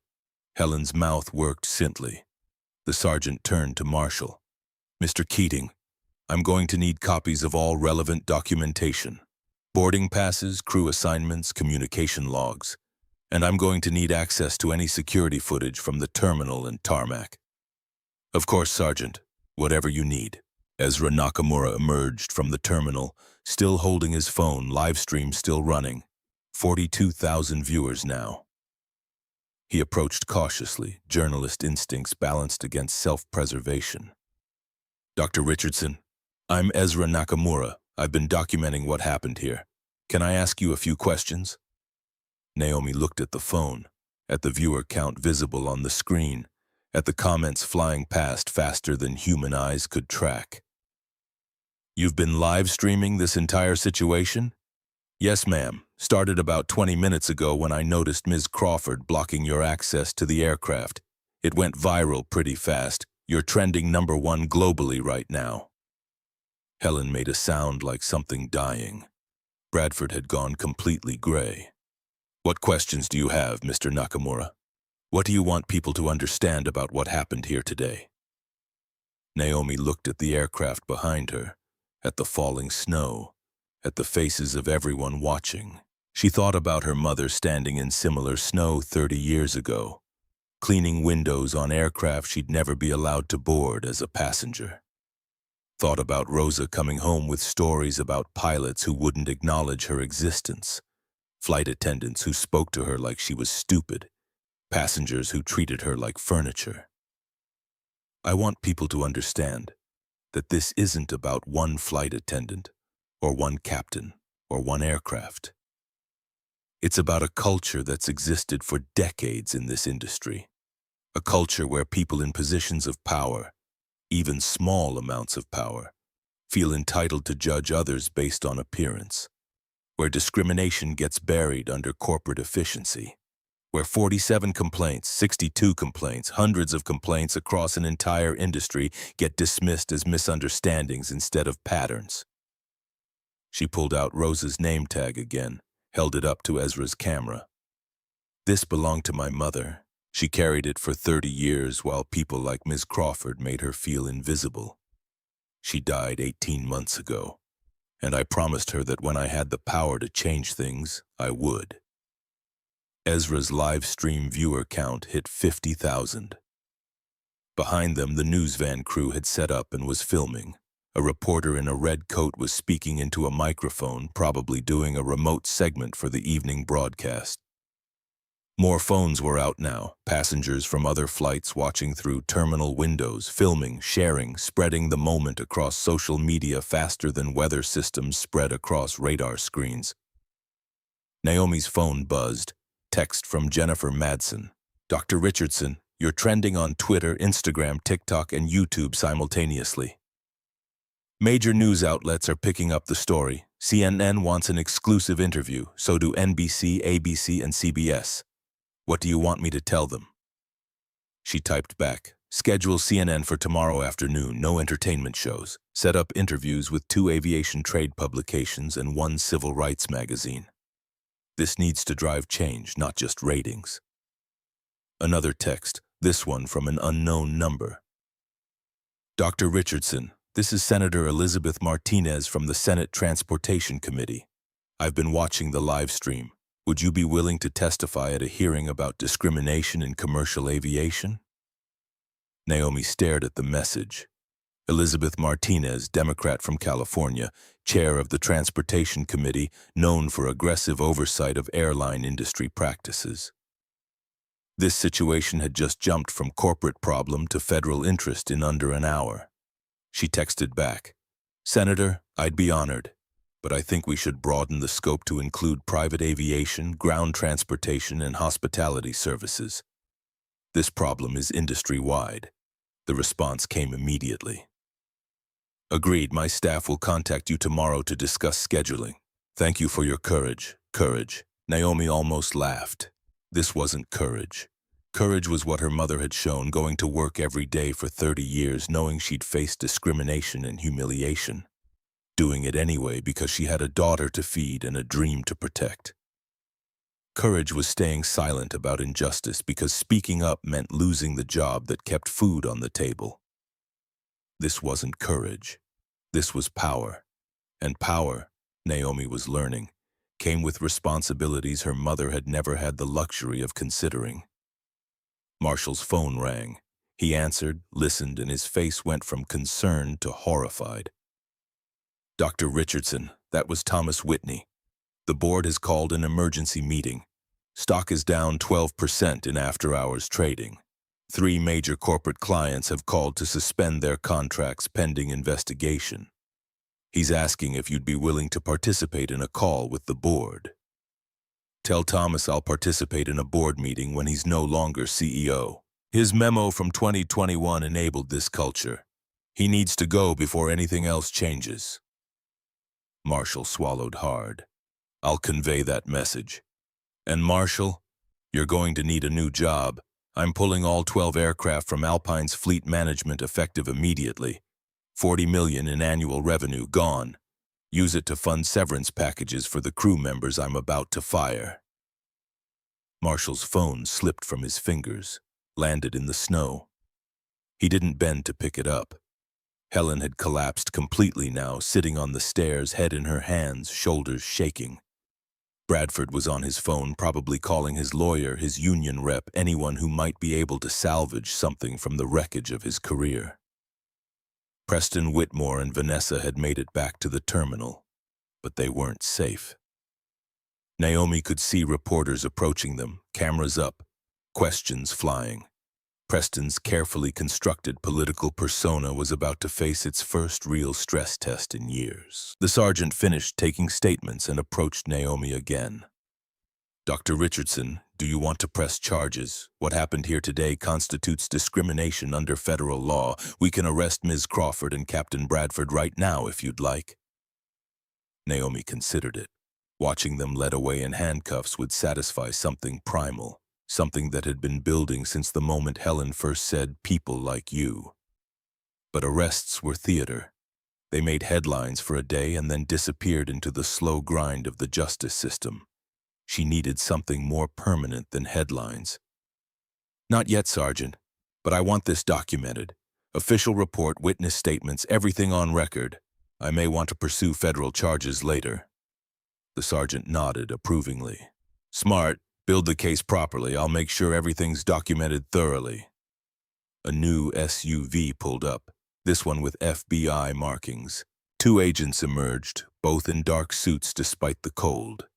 Helen's mouth worked scintly. The sergeant turned to Marshall. Mr. Keating, I'm going to need copies of all relevant documentation. Boarding passes, crew assignments, communication logs. And I'm going to need access to any security footage from the terminal and tarmac. Of course, Sergeant, whatever you need. Ezra Nakamura emerged from the terminal, still holding his phone, live stream still running. 42,000 viewers now. He approached cautiously, journalist instincts balanced against self-preservation. Dr. Richardson, I'm Ezra Nakamura. I've been documenting what happened here. Can I ask you a few questions? Naomi looked at the phone, at the viewer count visible on the screen, at the comments flying past faster than human eyes could track. You've been live streaming this entire situation? Yes, ma'am. Started about 20 minutes ago when I noticed Ms. Crawford blocking your access to the aircraft. It went viral pretty fast. You're trending #1 globally right now. Helen made a sound like something dying. Bradford had gone completely gray. What questions do you have, Mr. Nakamura? What do you want people to understand about what happened here today? Naomi looked at the aircraft behind her, at the falling snow, at the faces of everyone watching. She thought about her mother standing in similar snow 30 years ago, cleaning windows on aircraft she'd never be allowed to board as a passenger. Thought about Rosa coming home with stories about pilots who wouldn't acknowledge her existence, flight attendants who spoke to her like she was stupid, passengers who treated her like furniture. I want people to understand that this isn't about one flight attendant, or one captain, or one aircraft. It's about a culture that's existed for decades in this industry. A culture where people in positions of power, even small amounts of power, feel entitled to judge others based on appearance. Where discrimination gets buried under corporate efficiency. Where 47 complaints, 62 complaints, hundreds of complaints across an entire industry get dismissed as misunderstandings instead of patterns. She pulled out Rosa's name tag again, held it up to Ezra's camera. This belonged to my mother. She carried it for 30 years while people like Ms. Crawford made her feel invisible. She died 18 months ago, and I promised her that when I had the power to change things, I would. Ezra's live stream viewer count hit 50,000. Behind them, the news van crew had set up and was filming. A reporter in a red coat was speaking into a microphone, probably doing a remote segment for the evening broadcast. More phones were out now, passengers from other flights watching through terminal windows, filming, sharing, spreading the moment across social media faster than weather systems spread across radar screens. Naomi's phone buzzed. Text from Jennifer Madsen. Dr. Richardson, you're trending on Twitter, Instagram, TikTok, and YouTube simultaneously. Major news outlets are picking up the story. CNN wants an exclusive interview, so do NBC, ABC, and CBS. What do you want me to tell them? She typed back, Schedule CNN for tomorrow afternoon, no entertainment shows. Set up interviews with 2 aviation trade publications and 1 civil rights magazine. This needs to drive change, not just ratings. Another text, this one from an unknown number. Dr. Richardson, this is Senator Elizabeth Martinez from the Senate Transportation Committee. I've been watching the live stream. Would you be willing to testify at a hearing about discrimination in commercial aviation? Naomi stared at the message. Elizabeth Martinez, Democrat from California, chair of the Transportation Committee, known for aggressive oversight of airline industry practices. This situation had just jumped from corporate problem to federal interest in under an hour. She texted back, "Senator, I'd be honored, but I think we should broaden the scope to include private aviation, ground transportation, and hospitality services. This problem is industry-wide." The response came immediately. "Agreed, my staff will contact you tomorrow to discuss scheduling. Thank you for your courage." Courage. Naomi almost laughed. This wasn't courage. Courage was what her mother had shown, going to work every day for 30 years knowing she'd face discrimination and humiliation. Doing it anyway because she had a daughter to feed and a dream to protect. Courage was staying silent about injustice because speaking up meant losing the job that kept food on the table. This wasn't courage. This was power. And power, Naomi was learning, came with responsibilities her mother had never had the luxury of considering. Marshall's phone rang. He answered, listened, and his face went from concerned to horrified. "Dr. Richardson, that was Thomas Whitney. The board has called an emergency meeting. Stock is down 12% in after-hours trading. 3 major corporate clients have called to suspend their contracts pending investigation. He's asking if you'd be willing to participate in a call with the board." "Tell Thomas I'll participate in a board meeting when he's no longer CEO. His memo from 2021 enabled this culture. He needs to go before anything else changes." Marshall swallowed hard. "I'll convey that message. And Marshall, you're going to need a new job. I'm pulling all 12 aircraft from Alpine's fleet management effective immediately. $40 million in annual revenue gone. Use it to fund severance packages for the crew members I'm about to fire." Marshall's phone slipped from his fingers, landed in the snow. He didn't bend to pick it up. Helen had collapsed completely now, sitting on the stairs, head in her hands, shoulders shaking. Bradford was on his phone, probably calling his lawyer, his union rep, anyone who might be able to salvage something from the wreckage of his career. Preston Whitmore and Vanessa had made it back to the terminal, but they weren't safe. Naomi could see reporters approaching them, cameras up, questions flying. Preston's carefully constructed political persona was about to face its first real stress test in years. The sergeant finished taking statements and approached Naomi again. "Dr. Richardson, do you want to press charges? What happened here today constitutes discrimination under federal law. We can arrest Ms. Crawford and Captain Bradford right now if you'd like." Naomi considered it. Watching them led away in handcuffs would satisfy something primal. Something that had been building since the moment Helen first said, "People like you." But arrests were theater. They made headlines for a day and then disappeared into the slow grind of the justice system. She needed something more permanent than headlines. "Not yet, Sergeant, but I want this documented. Official report, witness statements, everything on record. I may want to pursue federal charges later." The sergeant nodded approvingly. "Smart. Build the case properly. I'll make sure everything's documented thoroughly." A new SUV pulled up, this one with FBI markings. 2 agents emerged, both in dark suits despite the cold.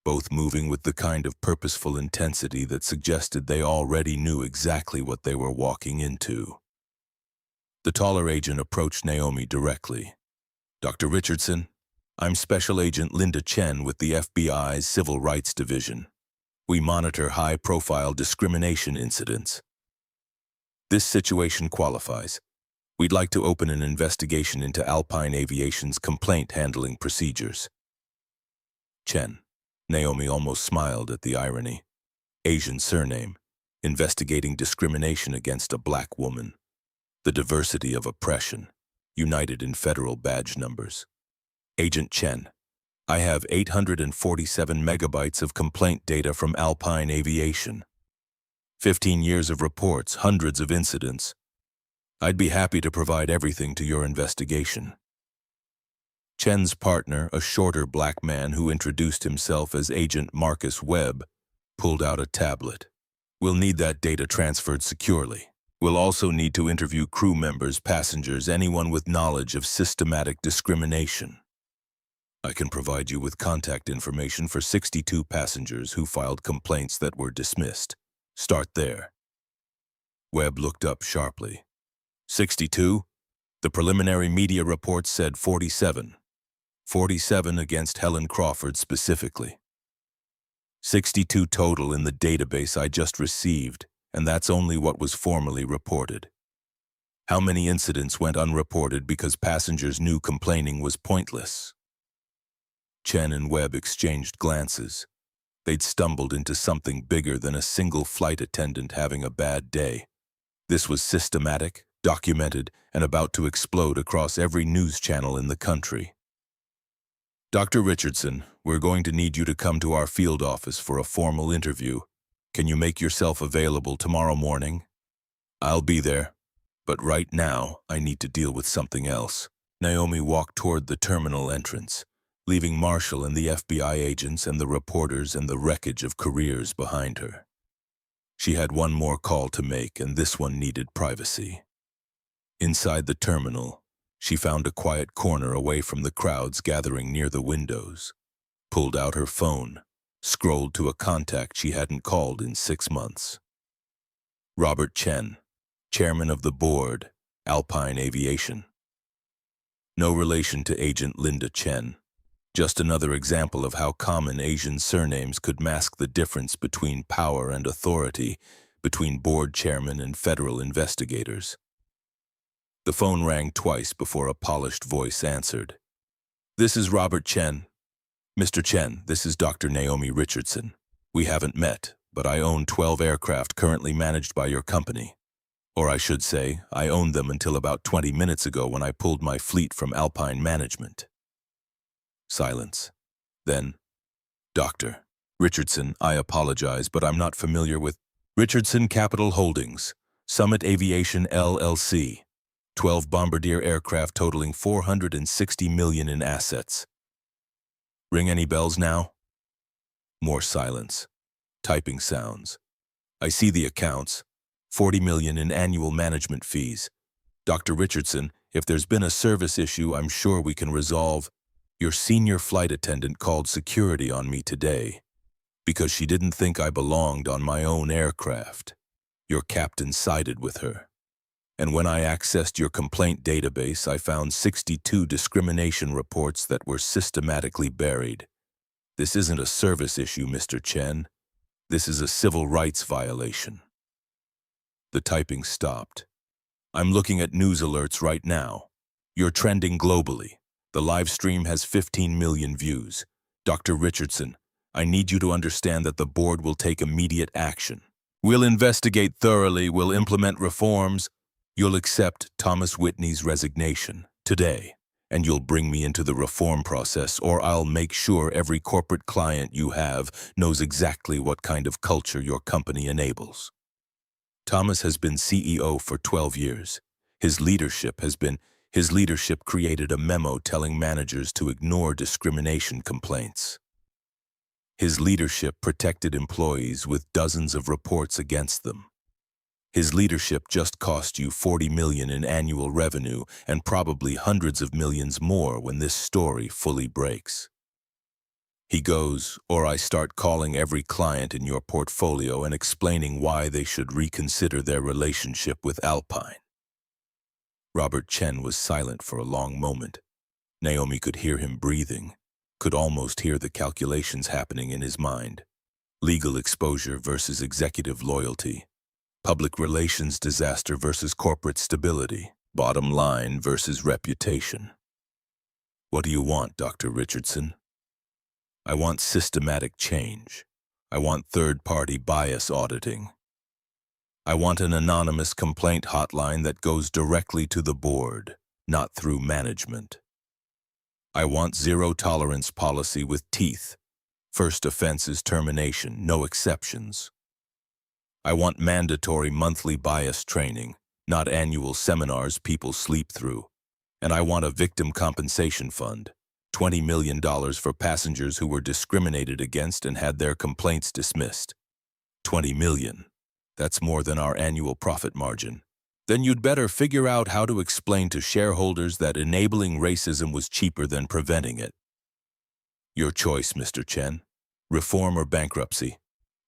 Both moving with the kind of purposeful intensity that suggested they already knew exactly what they were walking into. The taller agent approached Naomi directly. "Dr. Richardson, I'm Special Agent Linda Chen with the FBI's Civil Rights Division. We monitor high-profile discrimination incidents. This situation qualifies. We'd like to open an investigation into Alpine Aviation's complaint handling procedures." Chen. Naomi almost smiled at the irony. Asian surname. investigating discrimination against a black woman, the diversity of oppression, united in federal badge numbers. Agent Chen, I have 847 megabytes of complaint data from Alpine Aviation. 15 years of reports, hundreds of incidents. I'd be happy to provide everything to your investigation. Chen's partner, a shorter black man who introduced himself as Agent Marcus Webb, pulled out a tablet. We'll need that data transferred securely. We'll also need to interview crew members, passengers, anyone with knowledge of systematic discrimination. I can provide you with contact information for 62 passengers who filed complaints that were dismissed. Start there. Webb looked up sharply. 62? The preliminary media report said 47. 47 against Helen Crawford specifically. 62 total in the database I just received, and that's only what was formally reported. How many incidents went unreported because passengers knew complaining was pointless? Chen and Webb exchanged glances. They'd stumbled into something bigger than a single flight attendant having a bad day. This was systematic, documented, and about to explode across every news channel in the country. Dr. Richardson, we're going to need you to come to our field office for a formal interview. Can you make yourself available tomorrow morning? I'll be there, but right now I need to deal with something else. Naomi walked toward the terminal entrance, leaving Marshall and the FBI agents and the reporters and the wreckage of careers behind her. She had one more call to make, and this one needed privacy. Inside the terminal, she found a quiet corner away from the crowds gathering near the windows, pulled out her phone, scrolled to a contact she hadn't called in 6 months. Robert Chen, chairman of the board, Alpine Aviation. No relation to Agent Linda Chen. Just another example of how common Asian surnames could mask the difference between power and authority, between board chairmen and federal investigators. The phone rang twice before a polished voice answered. This is Robert Chen. Mr. Chen, this is Dr. Naomi Richardson. We haven't met, but I own 12 aircraft currently managed by your company. Or I should say, I owned them until about 20 minutes ago when I pulled my fleet from Alpine Management. Silence. Then, Dr. Richardson, I apologize, but I'm not familiar with Richardson Capital Holdings, Summit Aviation LLC. 12 Bombardier aircraft totaling $460 million in assets. Ring any bells now? More silence. Typing sounds. I see the accounts. $40 million in annual management fees. Dr. Richardson, if there's been a service issue, I'm sure we can resolve. Your senior flight attendant called security on me today because she didn't think I belonged on my own aircraft. Your captain sided with her. And when I accessed your complaint database, I found 62 discrimination reports that were systematically buried. This isn't a service issue, Mr. Chen. This is a civil rights violation. The typing stopped. I'm looking at news alerts right now. You're trending globally. The live stream has 15 million views. Dr. Richardson, I need you to understand that the board will take immediate action. We'll investigate thoroughly, we'll implement reforms. You'll accept Thomas Whitney's resignation today, and you'll bring me into the reform process, or I'll make sure every corporate client you have knows exactly what kind of culture your company enables. Thomas has been CEO for 12 years. His leadership created a memo telling managers to ignore discrimination complaints. His leadership protected employees with dozens of reports against them. His leadership just cost you $40 million in annual revenue and probably hundreds of millions more when this story fully breaks. He goes, or I start calling every client in your portfolio and explaining why they should reconsider their relationship with Alpine. Robert Chen was silent for a long moment. Naomi could hear him breathing, could almost hear the calculations happening in his mind. Legal exposure versus executive loyalty. Public relations disaster versus corporate stability. Bottom line versus reputation. What do you want, Dr. Richardson? I want systematic change. I want third-party bias auditing. I want an anonymous complaint hotline that goes directly to the board, not through management. I want zero-tolerance policy with teeth. First offense is termination, no exceptions. I want mandatory monthly bias training, not annual seminars people sleep through. And I want a victim compensation fund, $20 million for passengers who were discriminated against and had their complaints dismissed. 20 million. That's more than our annual profit margin. Then you'd better figure out how to explain to shareholders that enabling racism was cheaper than preventing it. Your choice, Mr. Chen. Reform or bankruptcy.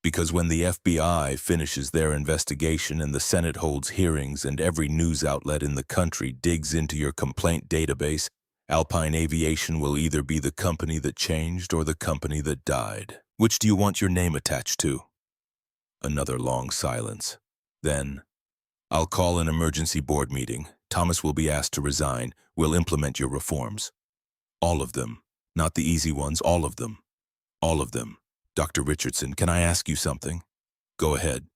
Because when the FBI finishes their investigation and the Senate holds hearings and every news outlet in the country digs into your complaint database, Alpine Aviation will either be the company that changed or the company that died. Which do you want your name attached to? Another long silence. Then, I'll call an emergency board meeting. Thomas will be asked to resign. We'll implement your reforms. All of them. Not the easy ones, all of them. All of them. Dr. Richardson, can I ask you something? Go ahead.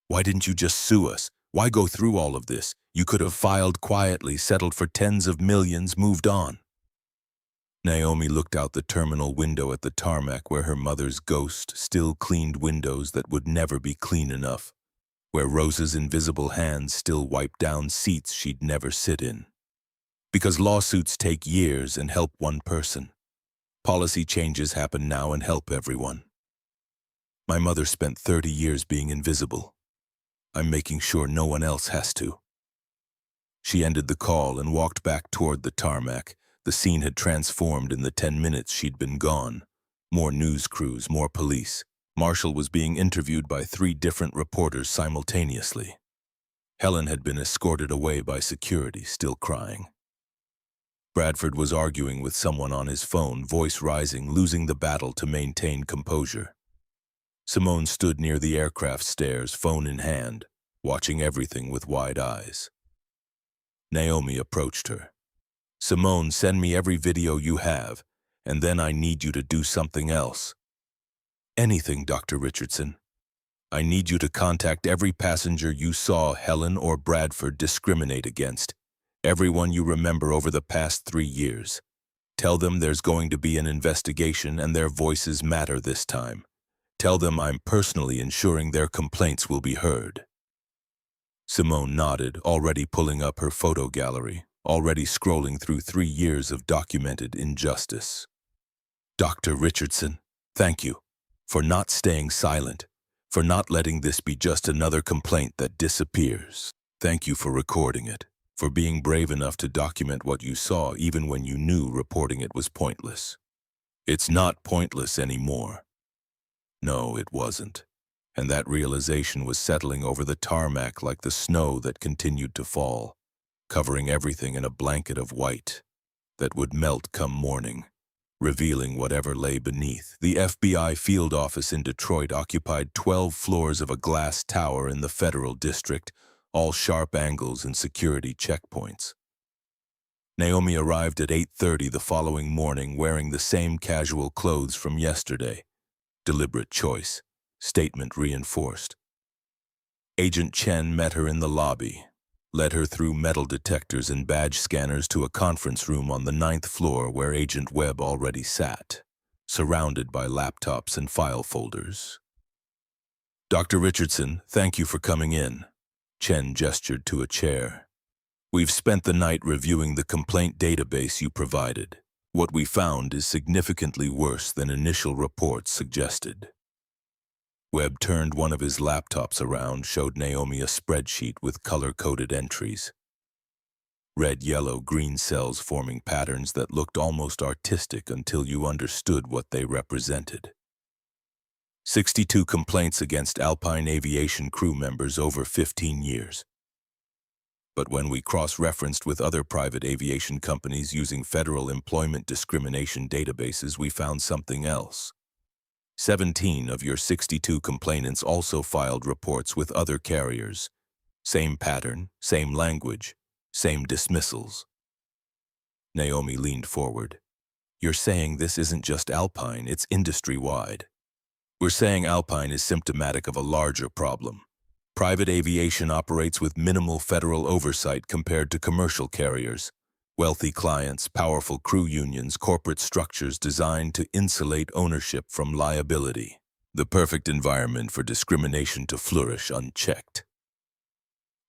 Why didn't you just sue us? Why go through all of this? You could have filed quietly, settled for tens of millions, moved on. Naomi looked out the terminal window at the tarmac where her mother's ghost still cleaned windows that would never be clean enough, where Rosa's invisible hands still wiped down seats she'd never sit in. Because lawsuits take years and help one person. Policy changes happen now and help everyone. My mother spent 30 years being invisible. I'm making sure no one else has to. She ended the call and walked back toward the tarmac. The scene had transformed in the 10 minutes she'd been gone. More news crews, more police. Marshall was being interviewed by 3 different reporters simultaneously. Helen had been escorted away by security, still crying. Bradford was arguing with someone on his phone, voice rising, losing the battle to maintain composure. Simone stood near the aircraft stairs, phone in hand, watching everything with wide eyes. Naomi approached her. Simone, send me every video you have, and then I need you to do something else. Anything, Dr. Richardson. I need you to contact every passenger you saw Helen or Bradford discriminate against, everyone you remember over the past 3 years. Tell them there's going to be an investigation and their voices matter this time. Tell them I'm personally ensuring their complaints will be heard. Simone nodded, already pulling up her photo gallery, already scrolling through 3 years of documented injustice. Dr. Richardson, thank you for not staying silent, for not letting this be just another complaint that disappears. Thank you for recording it, for being brave enough to document what you saw even when you knew reporting it was pointless. It's not pointless anymore. No, it wasn't. And that realization was settling over the tarmac like the snow that continued to fall, covering everything in a blanket of white that would melt come morning, revealing whatever lay beneath. The FBI field office in Detroit occupied 12 floors of a glass tower in the federal district, all sharp angles and security checkpoints. Naomi arrived at 8:30 the following morning wearing the same casual clothes from yesterday. Deliberate choice. Statement reinforced. Agent Chen met her in the lobby, led her through metal detectors and badge scanners to a conference room on the 9th floor where Agent Webb already sat, surrounded by laptops and file folders. Dr. Richardson, thank you for coming in. Chen gestured to a chair. We've spent the night reviewing the complaint database you provided. What we found is significantly worse than initial reports suggested. Webb turned one of his laptops around, showed Naomi a spreadsheet with color-coded entries. Red, yellow, green cells forming patterns that looked almost artistic until you understood what they represented. 62 complaints against Alpine Aviation crew members over 15 years. But when we cross-referenced with other private aviation companies using federal employment discrimination databases, we found something else. 17 of your 62 complainants also filed reports with other carriers. Same pattern, same language, same dismissals. Naomi leaned forward. You're saying this isn't just Alpine, it's industry-wide. We're saying Alpine is symptomatic of a larger problem. Private aviation operates with minimal federal oversight compared to commercial carriers. Wealthy clients, powerful crew unions, corporate structures designed to insulate ownership from liability. The perfect environment for discrimination to flourish unchecked.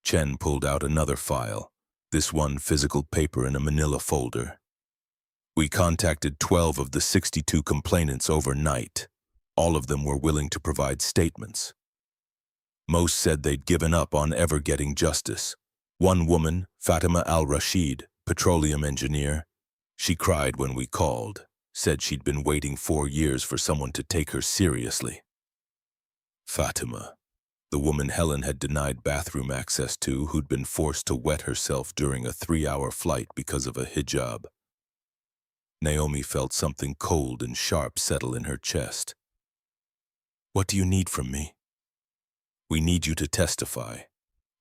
Chen pulled out another file, this one physical paper in a manila folder. We contacted 12 of the 62 complainants overnight. All of them were willing to provide statements. Most said they'd given up on ever getting justice. One woman, Fatima al-Rashid, petroleum engineer, she cried when we called, said she'd been waiting 4 years for someone to take her seriously. Fatima, the woman Helen had denied bathroom access to, who'd been forced to wet herself during a 3-hour flight because of a hijab. Naomi felt something cold and sharp settle in her chest. What do you need from me? We need you to testify.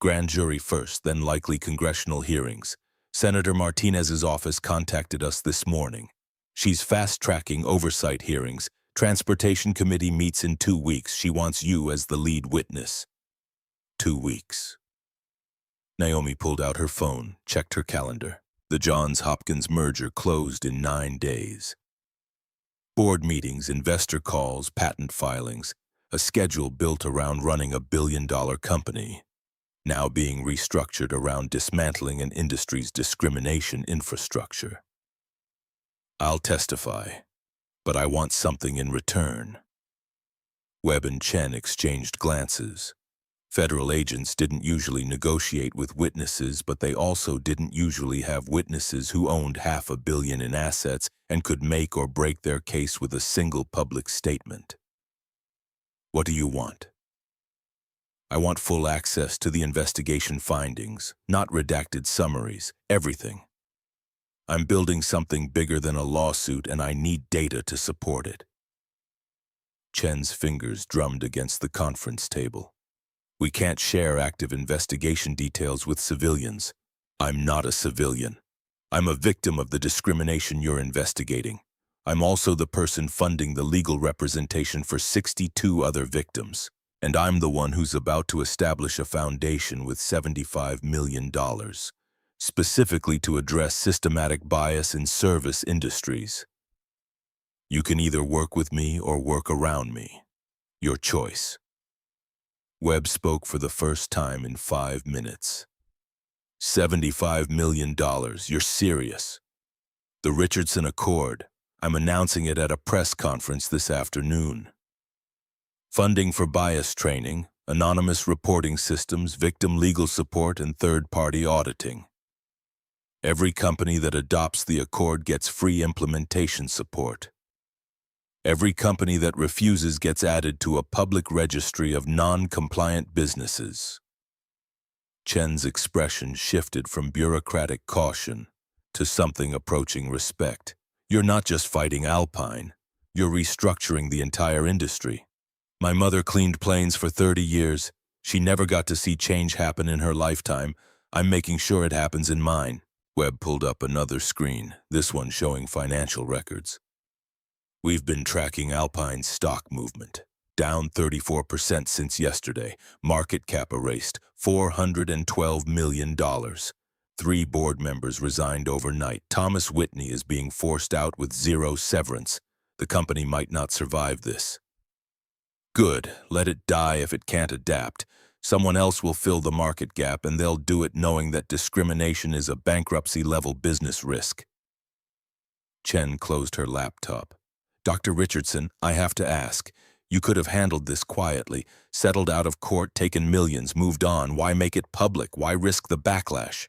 Grand jury first, then likely congressional hearings. Senator Martinez's office contacted us this morning. She's fast-tracking oversight hearings. Transportation Committee meets in 2 weeks. She wants you as the lead witness. 2 weeks. Naomi pulled out her phone, checked her calendar. The Johns Hopkins merger closed in 9 days. Board meetings, investor calls, patent filings, a schedule built around running a billion-dollar company, now being restructured around dismantling an industry's discrimination infrastructure. I'll testify, but I want something in return. Webb and Chen exchanged glances. Federal agents didn't usually negotiate with witnesses, but they also didn't usually have witnesses who owned $500 million in assets and could make or break their case with a single public statement. What do you want? I want full access to the investigation findings, not redacted summaries, everything. I'm building something bigger than a lawsuit and I need data to support it. Chen's fingers drummed against the conference table. We can't share active investigation details with civilians. I'm not a civilian. I'm a victim of the discrimination you're investigating. I'm also the person funding the legal representation for 62 other victims. And I'm the one who's about to establish a foundation with $75 million, specifically to address systematic bias in service industries. You can either work with me or work around me. Your choice. Webb spoke for the first time in 5 minutes. $75 million, you're serious. The Richardson Accord, I'm announcing it at a press conference this afternoon. Funding for bias training, anonymous reporting systems, victim legal support, and third-party auditing. Every company that adopts the Accord gets free implementation support. Every company that refuses gets added to a public registry of non-compliant businesses. Chen's expression shifted from bureaucratic caution to something approaching respect. You're not just fighting Alpine, you're restructuring the entire industry. My mother cleaned planes for 30 years. She never got to see change happen in her lifetime. I'm making sure it happens in mine. Webb pulled up another screen, this one showing financial records. We've been tracking Alpine's stock movement. Down 34% since yesterday. Market cap erased, $412 million. 3 board members resigned overnight. Thomas Whitney is being forced out with 0 severance. The company might not survive this. Good, let it die if it can't adapt. Someone else will fill the market gap and they'll do it knowing that discrimination is a bankruptcy-level business risk. Chen closed her laptop. Dr. Richardson, I have to ask. You could have handled this quietly, settled out of court, taken millions, moved on. Why make it public? Why risk the backlash?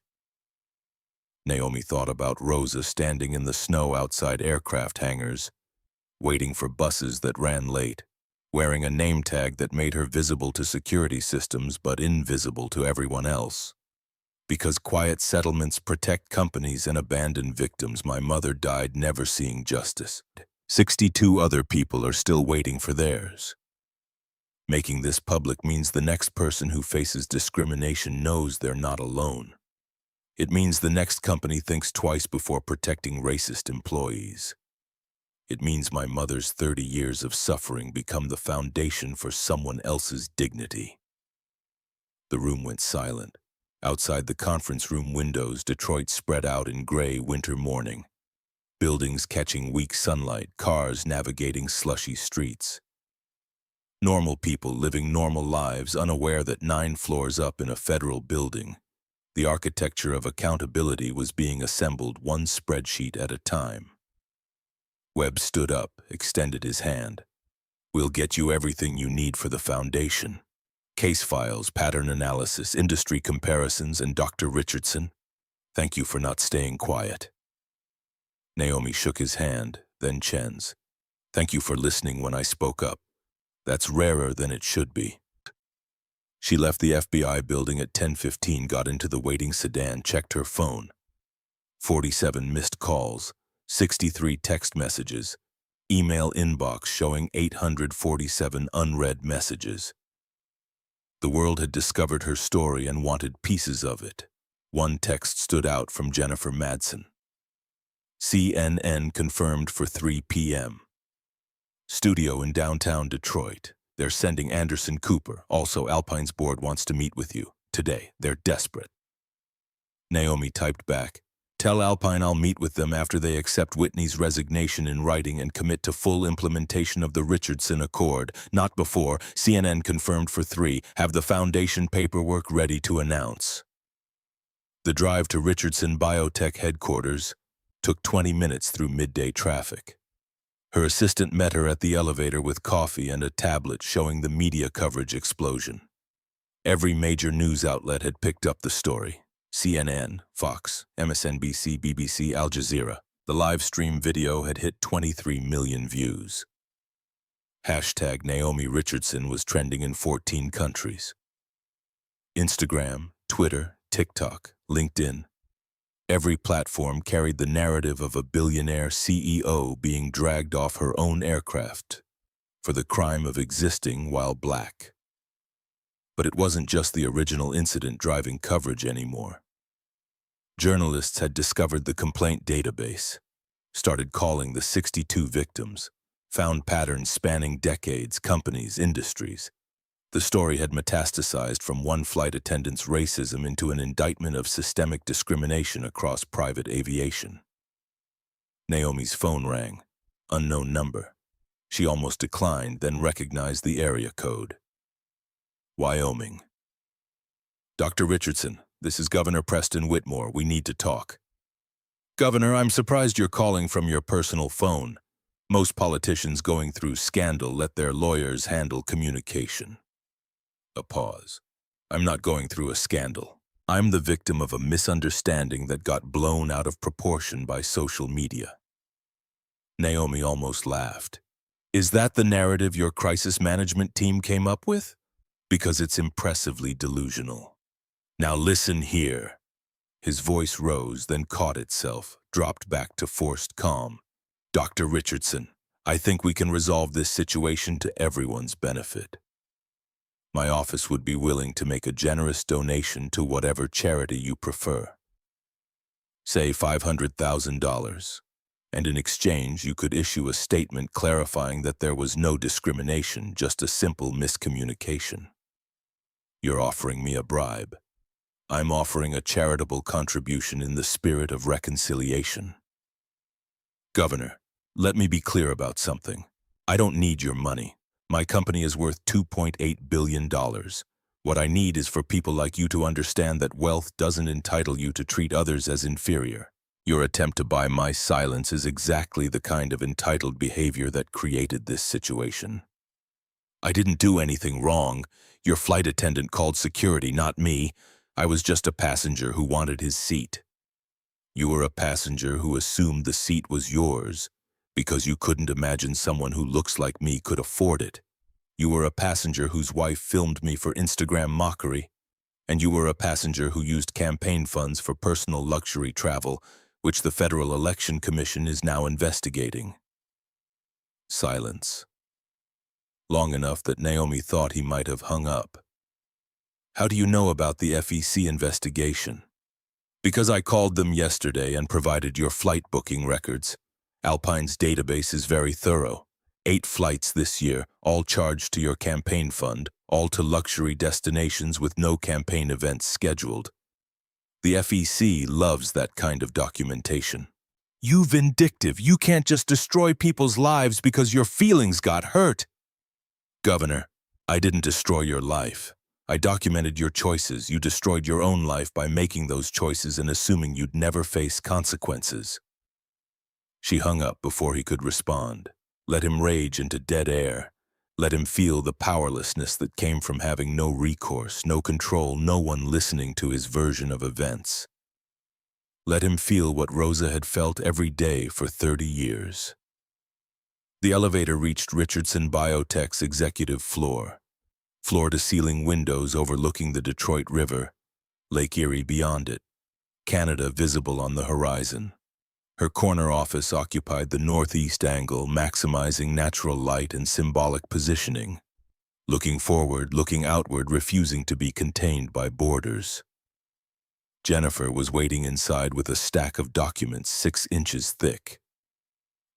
Naomi thought about Rosa standing in the snow outside aircraft hangars, waiting for buses that ran late, wearing a name tag that made her visible to security systems but invisible to everyone else. Because quiet settlements protect companies and abandon victims, my mother died never seeing justice. 62 other people are still waiting for theirs. Making this public means the next person who faces discrimination knows they're not alone. It means the next company thinks twice before protecting racist employees. It means my mother's 30 years of suffering become the foundation for someone else's dignity. The room went silent. Outside the conference room windows, Detroit spread out in gray winter morning. Buildings catching weak sunlight, cars navigating slushy streets. Normal people living normal lives, unaware that 9 floors up in a federal building, the architecture of accountability was being assembled one spreadsheet at a time. Webb stood up, extended his hand. We'll get you everything you need for the foundation. Case files, pattern analysis, industry comparisons, and Dr. Richardson, thank you for not staying quiet. Naomi shook his hand, then Chen's. Thank you for listening when I spoke up. That's rarer than it should be. She left the FBI building at 10:15, got into the waiting sedan, checked her phone. 47 missed calls, 63 text messages, email inbox showing 847 unread messages. The world had discovered her story and wanted pieces of it. One text stood out from Jennifer Madsen. CNN confirmed for 3 p.m. Studio in downtown Detroit. They're sending Anderson Cooper. Also, Alpine's board wants to meet with you. Today. They're desperate. Naomi typed back, tell Alpine I'll meet with them after they accept Whitney's resignation in writing and commit to full implementation of the Richardson Accord. Not before. CNN confirmed for 3. Have the foundation paperwork ready to announce. The drive to Richardson Biotech headquarters took 20 minutes through midday traffic. Her assistant met her at the elevator with coffee and a tablet showing the media coverage explosion. Every major news outlet had picked up the story. CNN, Fox, MSNBC, BBC, Al Jazeera. The live stream video had hit 23 million views. Hashtag Naomi Richardson was trending in 14 countries. Instagram, Twitter, TikTok, LinkedIn. Every platform carried the narrative of a billionaire CEO being dragged off her own aircraft for the crime of existing while black. But it wasn't just the original incident driving coverage anymore. Journalists had discovered the complaint database, started calling the 62 victims, found patterns spanning decades, companies, industries. The story had metastasized from one flight attendant's racism into an indictment of systemic discrimination across private aviation. Naomi's phone rang. Unknown number. She almost declined, then recognized the area code. Wyoming. Dr. Richardson, this is Governor Preston Whitmore. We need to talk. Governor, I'm surprised you're calling from your personal phone. Most politicians going through scandal let their lawyers handle communication. A pause. I'm not going through a scandal. I'm the victim of a misunderstanding that got blown out of proportion by social media. Naomi almost laughed. Is that the narrative your crisis management team came up with? Because it's impressively delusional. Now listen here. His voice rose, then caught itself, dropped back to forced calm. Dr. Richardson, I think we can resolve this situation to everyone's benefit. My office would be willing to make a generous donation to whatever charity you prefer. Say $500,000, and in exchange you could issue a statement clarifying that there was no discrimination, just a simple miscommunication. You're offering me a bribe. I'm offering a charitable contribution in the spirit of reconciliation. Governor, let me be clear about something. I don't need your money. My company is worth $2.8 billion. What I need is for people like you to understand that wealth doesn't entitle you to treat others as inferior. Your attempt to buy my silence is exactly the kind of entitled behavior that created this situation. I didn't do anything wrong. Your flight attendant called security, not me. I was just a passenger who wanted his seat. You were a passenger who assumed the seat was yours because you couldn't imagine someone who looks like me could afford it. You were a passenger whose wife filmed me for Instagram mockery. And you were a passenger who used campaign funds for personal luxury travel, which the Federal Election Commission is now investigating. Silence. Long enough that Naomi thought he might have hung up. How do you know about the FEC investigation? Because I called them yesterday and provided your flight booking records. Alpine's database is very thorough. 8 flights this year, all charged to your campaign fund, all to luxury destinations with no campaign events scheduled. The FEC loves that kind of documentation. You vindictive, you can't just destroy people's lives because your feelings got hurt. Governor, I didn't destroy your life. I documented your choices. You destroyed your own life by making those choices and assuming you'd never face consequences. She hung up before he could respond. Let him rage into dead air. Let him feel the powerlessness that came from having no recourse, no control, no one listening to his version of events. Let him feel what Rosa had felt every day for 30 years. The elevator reached Richardson Biotech's executive floor. Floor-to-ceiling windows overlooking the Detroit River, Lake Erie beyond it, Canada visible on the horizon. Her corner office occupied the northeast angle, maximizing natural light and symbolic positioning. Looking forward, looking outward, refusing to be contained by borders. Jennifer was waiting inside with a stack of documents 6 inches thick.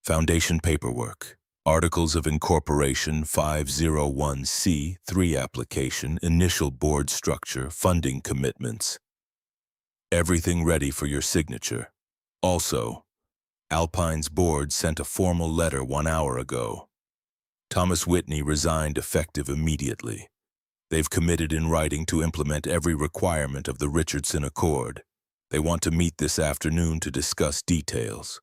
Foundation paperwork, Articles of Incorporation 501c3 application, initial board structure, funding commitments. Everything ready for your signature. Also, Alpine's board sent a formal letter 1 hour ago. Thomas Whitney resigned effective immediately. They've committed in writing to implement every requirement of the Richardson Accord. They want to meet this afternoon to discuss details.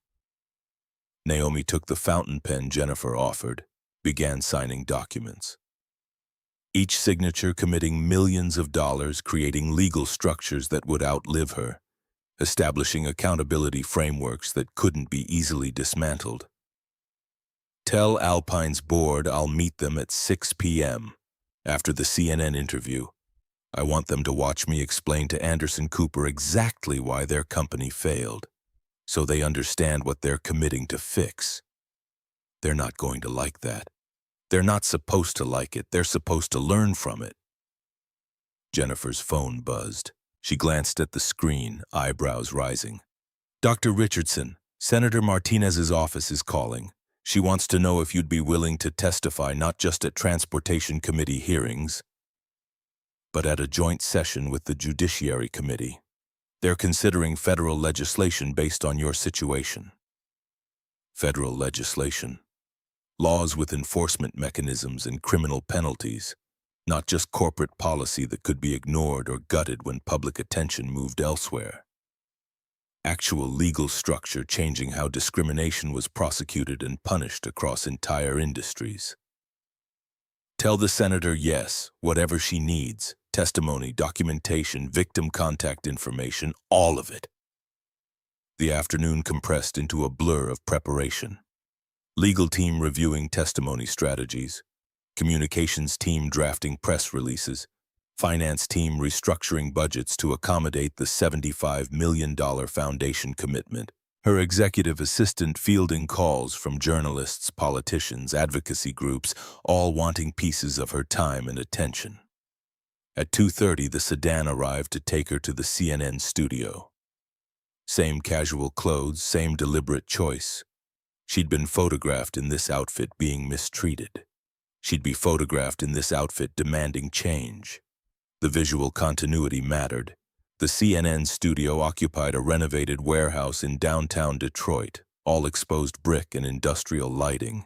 Naomi took the fountain pen Jennifer offered, began signing documents. Each signature committing millions of dollars, creating legal structures that would outlive her, establishing accountability frameworks that couldn't be easily dismantled. Tell Alpine's board I'll meet them at 6 p.m. after the CNN interview. I want them to watch me explain to Anderson Cooper exactly why their company failed, so they understand what they're committing to fix. They're not going to like that. They're not supposed to like it. They're supposed to learn from it. Jennifer's phone buzzed. She glanced at the screen, eyebrows rising. Dr. Richardson, Senator Martinez's office is calling. She wants to know if you'd be willing to testify not just at Transportation Committee hearings, but at a joint session with the Judiciary Committee. They're considering federal legislation based on your situation. Federal legislation. Laws with enforcement mechanisms and criminal penalties, not just corporate policy that could be ignored or gutted when public attention moved elsewhere. Actual legal structure changing how discrimination was prosecuted and punished across entire industries. Tell the senator yes, whatever she needs, testimony, documentation, victim contact information, all of it. The afternoon compressed into a blur of preparation. Legal team reviewing testimony strategies, communications team drafting press releases, finance team restructuring budgets to accommodate the $75 million foundation commitment, her executive assistant fielding calls from journalists, politicians, advocacy groups, all wanting pieces of her time and attention. At 2:30, the sedan arrived to take her to the CNN studio. Same casual clothes, same deliberate choice. She'd been photographed in this outfit being mistreated. She'd be photographed in this outfit demanding change. The visual continuity mattered. The CNN studio occupied a renovated warehouse in downtown Detroit, all exposed brick and industrial lighting.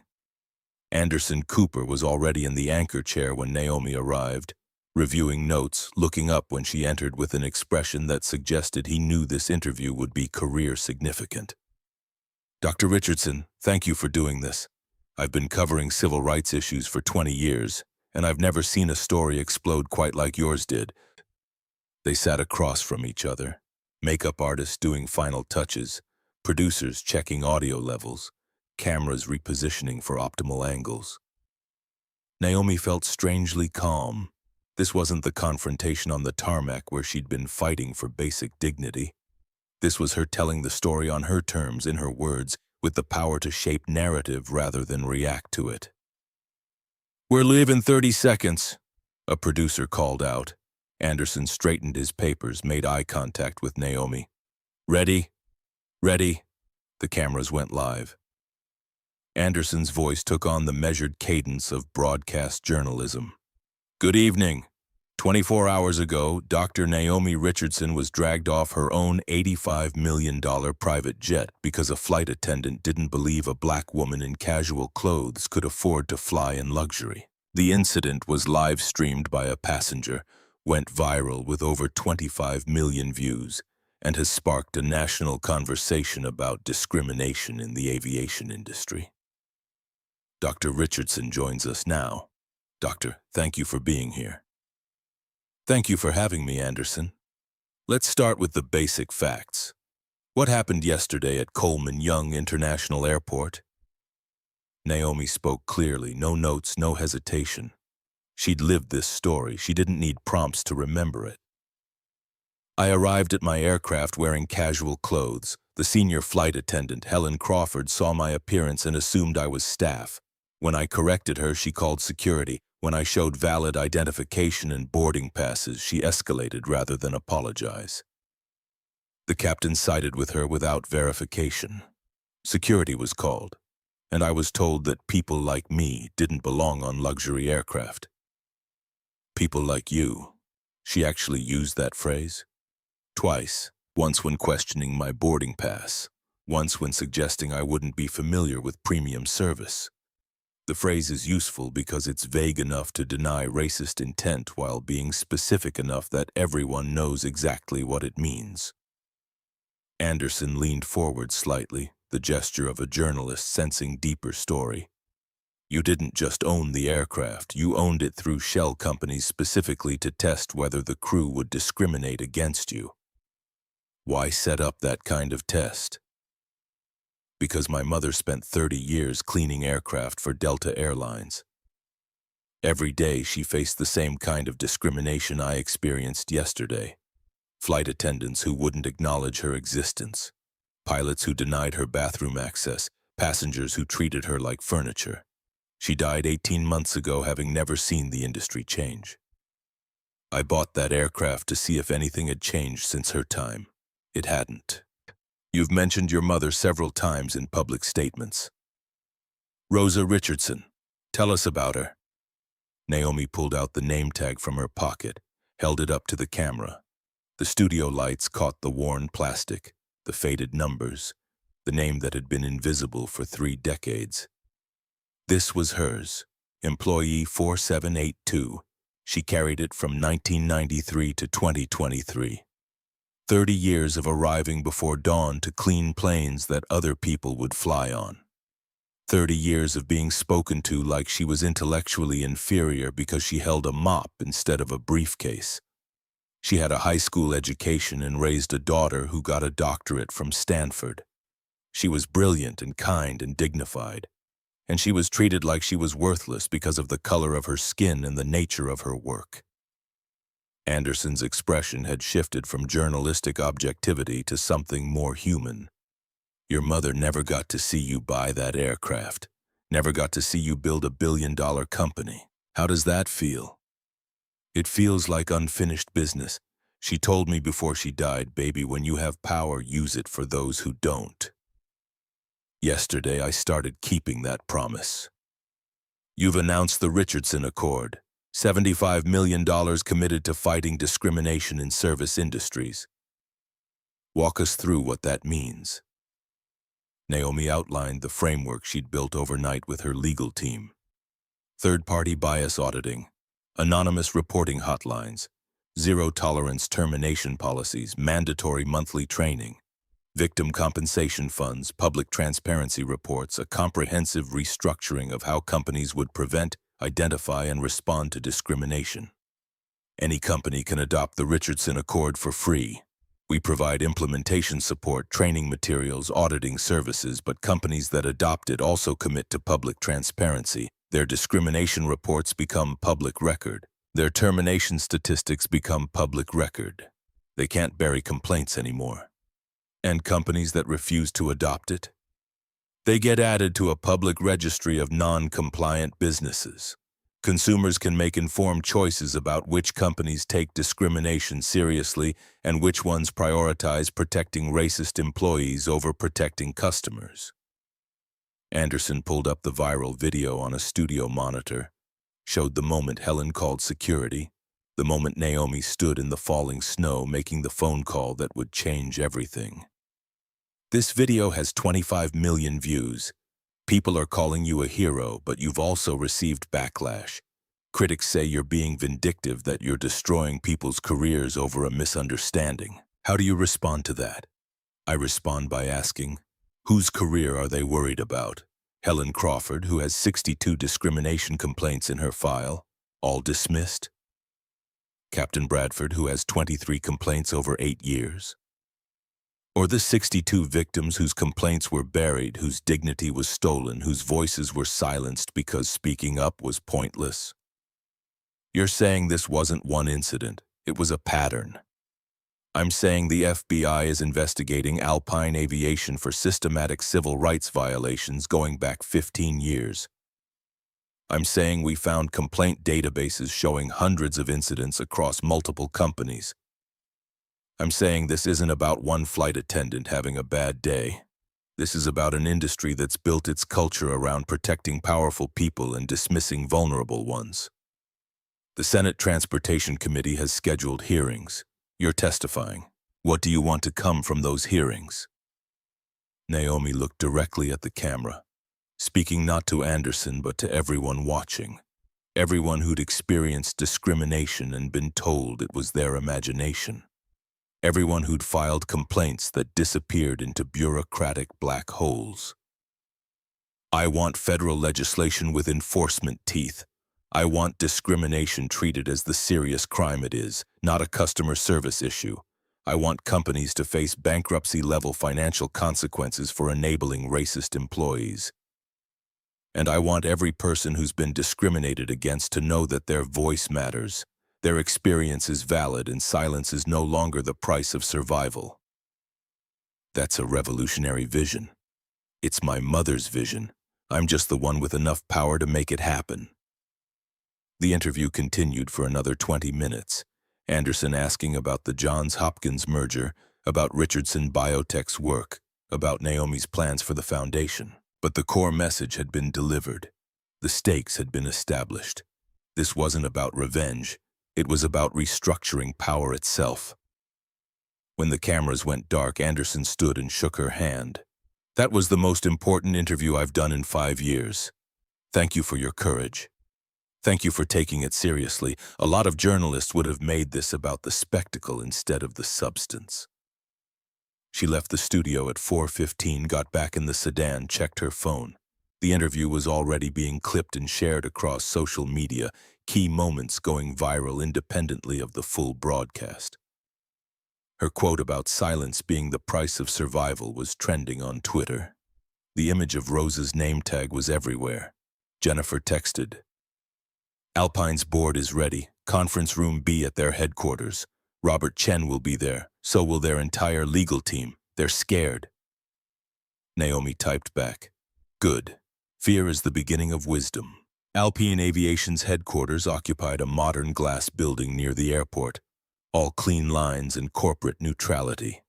Anderson Cooper was already in the anchor chair when Naomi arrived, reviewing notes, looking up when she entered with an expression that suggested he knew this interview would be career significant. Dr. Richardson, thank you for doing this. I've been covering civil rights issues for 20 years, and I've never seen a story explode quite like yours did. They sat across from each other, makeup artists doing final touches, producers checking audio levels, cameras repositioning for optimal angles. Naomi felt strangely calm. This wasn't the confrontation on the tarmac where she'd been fighting for basic dignity. This was her telling the story on her terms, in her words, with the power to shape narrative rather than react to it. "We're leaving 30 seconds, a producer called out. Anderson straightened his papers, made eye contact with Naomi. "Ready? Ready?" The cameras went live. Anderson's voice took on the measured cadence of broadcast journalism. Good evening. 24 hours ago, Dr. Naomi Richardson was dragged off her own $85 million private jet because a flight attendant didn't believe a black woman in casual clothes could afford to fly in luxury. The incident was live-streamed by a passenger, went viral with over 25 million views, and has sparked a national conversation about discrimination in the aviation industry. Dr. Richardson joins us now. Doctor, thank you for being here. Thank you for having me, Anderson. Let's start with the basic facts. What happened yesterday at Coleman Young International Airport? Naomi spoke clearly, no notes, no hesitation. She'd lived this story. She didn't need prompts to remember it. I arrived at my aircraft wearing casual clothes. The senior flight attendant, Helen Crawford, saw my appearance and assumed I was staff. When I corrected her, she called security. When I showed valid identification and boarding passes, she escalated rather than apologize. The captain sided with her without verification. Security was called, and I was told that people like me didn't belong on luxury aircraft. People like you. She actually used that phrase. Twice. Once when questioning my boarding pass. Once when suggesting I wouldn't be familiar with premium service. The phrase is useful because it's vague enough to deny racist intent while being specific enough that everyone knows exactly what it means. Anderson leaned forward slightly, the gesture of a journalist sensing deeper story. You didn't just own the aircraft, you owned it through shell companies specifically to test whether the crew would discriminate against you. Why set up that kind of test? Because my mother spent 30 years cleaning aircraft for Delta Airlines. Every day she faced the same kind of discrimination I experienced yesterday. Flight attendants who wouldn't acknowledge her existence. Pilots who denied her bathroom access. Passengers who treated her like furniture. She died 18 months ago, having never seen the industry change. I bought that aircraft to see if anything had changed since her time. It hadn't. You've mentioned your mother several times in public statements. Rosa Richardson. Tell us about her. Naomi pulled out the name tag from her pocket, held it up to the camera. The studio lights caught the worn plastic, the faded numbers, the name that had been invisible for 3 decades. This was hers, employee 4782. She carried it from 1993 to 2023. 30 years of arriving before dawn to clean planes that other people would fly on. 30 years of being spoken to like she was intellectually inferior because she held a mop instead of a briefcase. She had a high school education and raised a daughter who got a doctorate from Stanford. She was brilliant and kind and dignified, and she was treated like she was worthless because of the color of her skin and the nature of her work. Anderson's expression had shifted from journalistic objectivity to something more human. Your mother never got to see you buy that aircraft, never got to see you build a billion-dollar company. How does that feel? It feels like unfinished business. She told me before she died, baby, when you have power, use it for those who don't. Yesterday, I started keeping that promise. You've announced the Richardson Accord. $75 million committed to fighting discrimination in service industries. Walk us through what that means. Naomi outlined the framework she'd built overnight with her legal team. Third-party bias auditing, anonymous reporting hotlines, zero-tolerance termination policies, mandatory monthly training, victim compensation funds, public transparency reports, a comprehensive restructuring of how companies would prevent, identify, and respond to discrimination. Any company can adopt the Richardson Accord for free. We provide implementation support, training materials, auditing services, but companies that adopt it also commit to public transparency. Their discrimination reports become public record. Their termination statistics become public record. They can't bury complaints anymore. And companies that refuse to adopt it? They get added to a public registry of non-compliant businesses. Consumers can make informed choices about which companies take discrimination seriously and which ones prioritize protecting racist employees over protecting customers. Anderson pulled up the viral video on a studio monitor. showed the moment Helen called security, the moment Naomi stood in the falling snow making the phone call that would change everything. This video has 25 million views. People are calling you a hero, but you've also received backlash. Critics say you're being vindictive, that you're destroying people's careers over a misunderstanding. How do you respond to that? I respond by asking, whose career are they worried about? Helen Crawford, who has 62 discrimination complaints in her file, all dismissed? Captain Bradford, who has 23 complaints over 8 years? Or the 62 victims whose complaints were buried, whose dignity was stolen, whose voices were silenced because speaking up was pointless? You're saying this wasn't one incident, it was a pattern. I'm saying the FBI is investigating Alpine Aviation for systematic civil rights violations going back 15 years. I'm saying we found complaint databases showing hundreds of incidents across multiple companies. I'm saying this isn't about one flight attendant having a bad day. This is about an industry that's built its culture around protecting powerful people and dismissing vulnerable ones. The Senate Transportation Committee has scheduled hearings. You're testifying. What do you want to come from those hearings? Naomi looked directly at the camera, speaking not to Anderson but to everyone watching, everyone who'd experienced discrimination and been told it was their imagination. Everyone who'd filed complaints that disappeared into bureaucratic black holes. I want federal legislation with enforcement teeth. I want discrimination treated as the serious crime it is, not a customer service issue. I want companies to face bankruptcy-level financial consequences for enabling racist employees. And I want every person who's been discriminated against to know that their voice matters. Their experience is valid and silence is no longer the price of survival. That's a revolutionary vision. It's my mother's vision. I'm just the one with enough power to make it happen. The interview continued for another 20 minutes, Anderson asking about the Johns Hopkins merger, about Richardson Biotech's work, about Naomi's plans for the foundation. But the core message had been delivered. The stakes had been established. This wasn't about revenge. It was about restructuring power itself. When the cameras went dark, Anderson stood and shook her hand. That was the most important interview I've done in 5 years. Thank you for your courage. Thank you for taking it seriously. A lot of journalists would have made this about the spectacle instead of the substance. She left the studio at 4:15, got back in the sedan, checked her phone. The interview was already being clipped and shared across social media, key moments going viral independently of the full broadcast. Her quote about silence being the price of survival was trending on Twitter. The image of Rose's name tag was everywhere. Jennifer texted, "Alpine's board is ready. Conference room B at their headquarters. Robert Chen will be there. So will their entire legal team. They're scared." Naomi typed back, "Good. Fear is the beginning of wisdom." Alpine Aviation's headquarters occupied a modern glass building near the airport, all clean lines and corporate neutrality,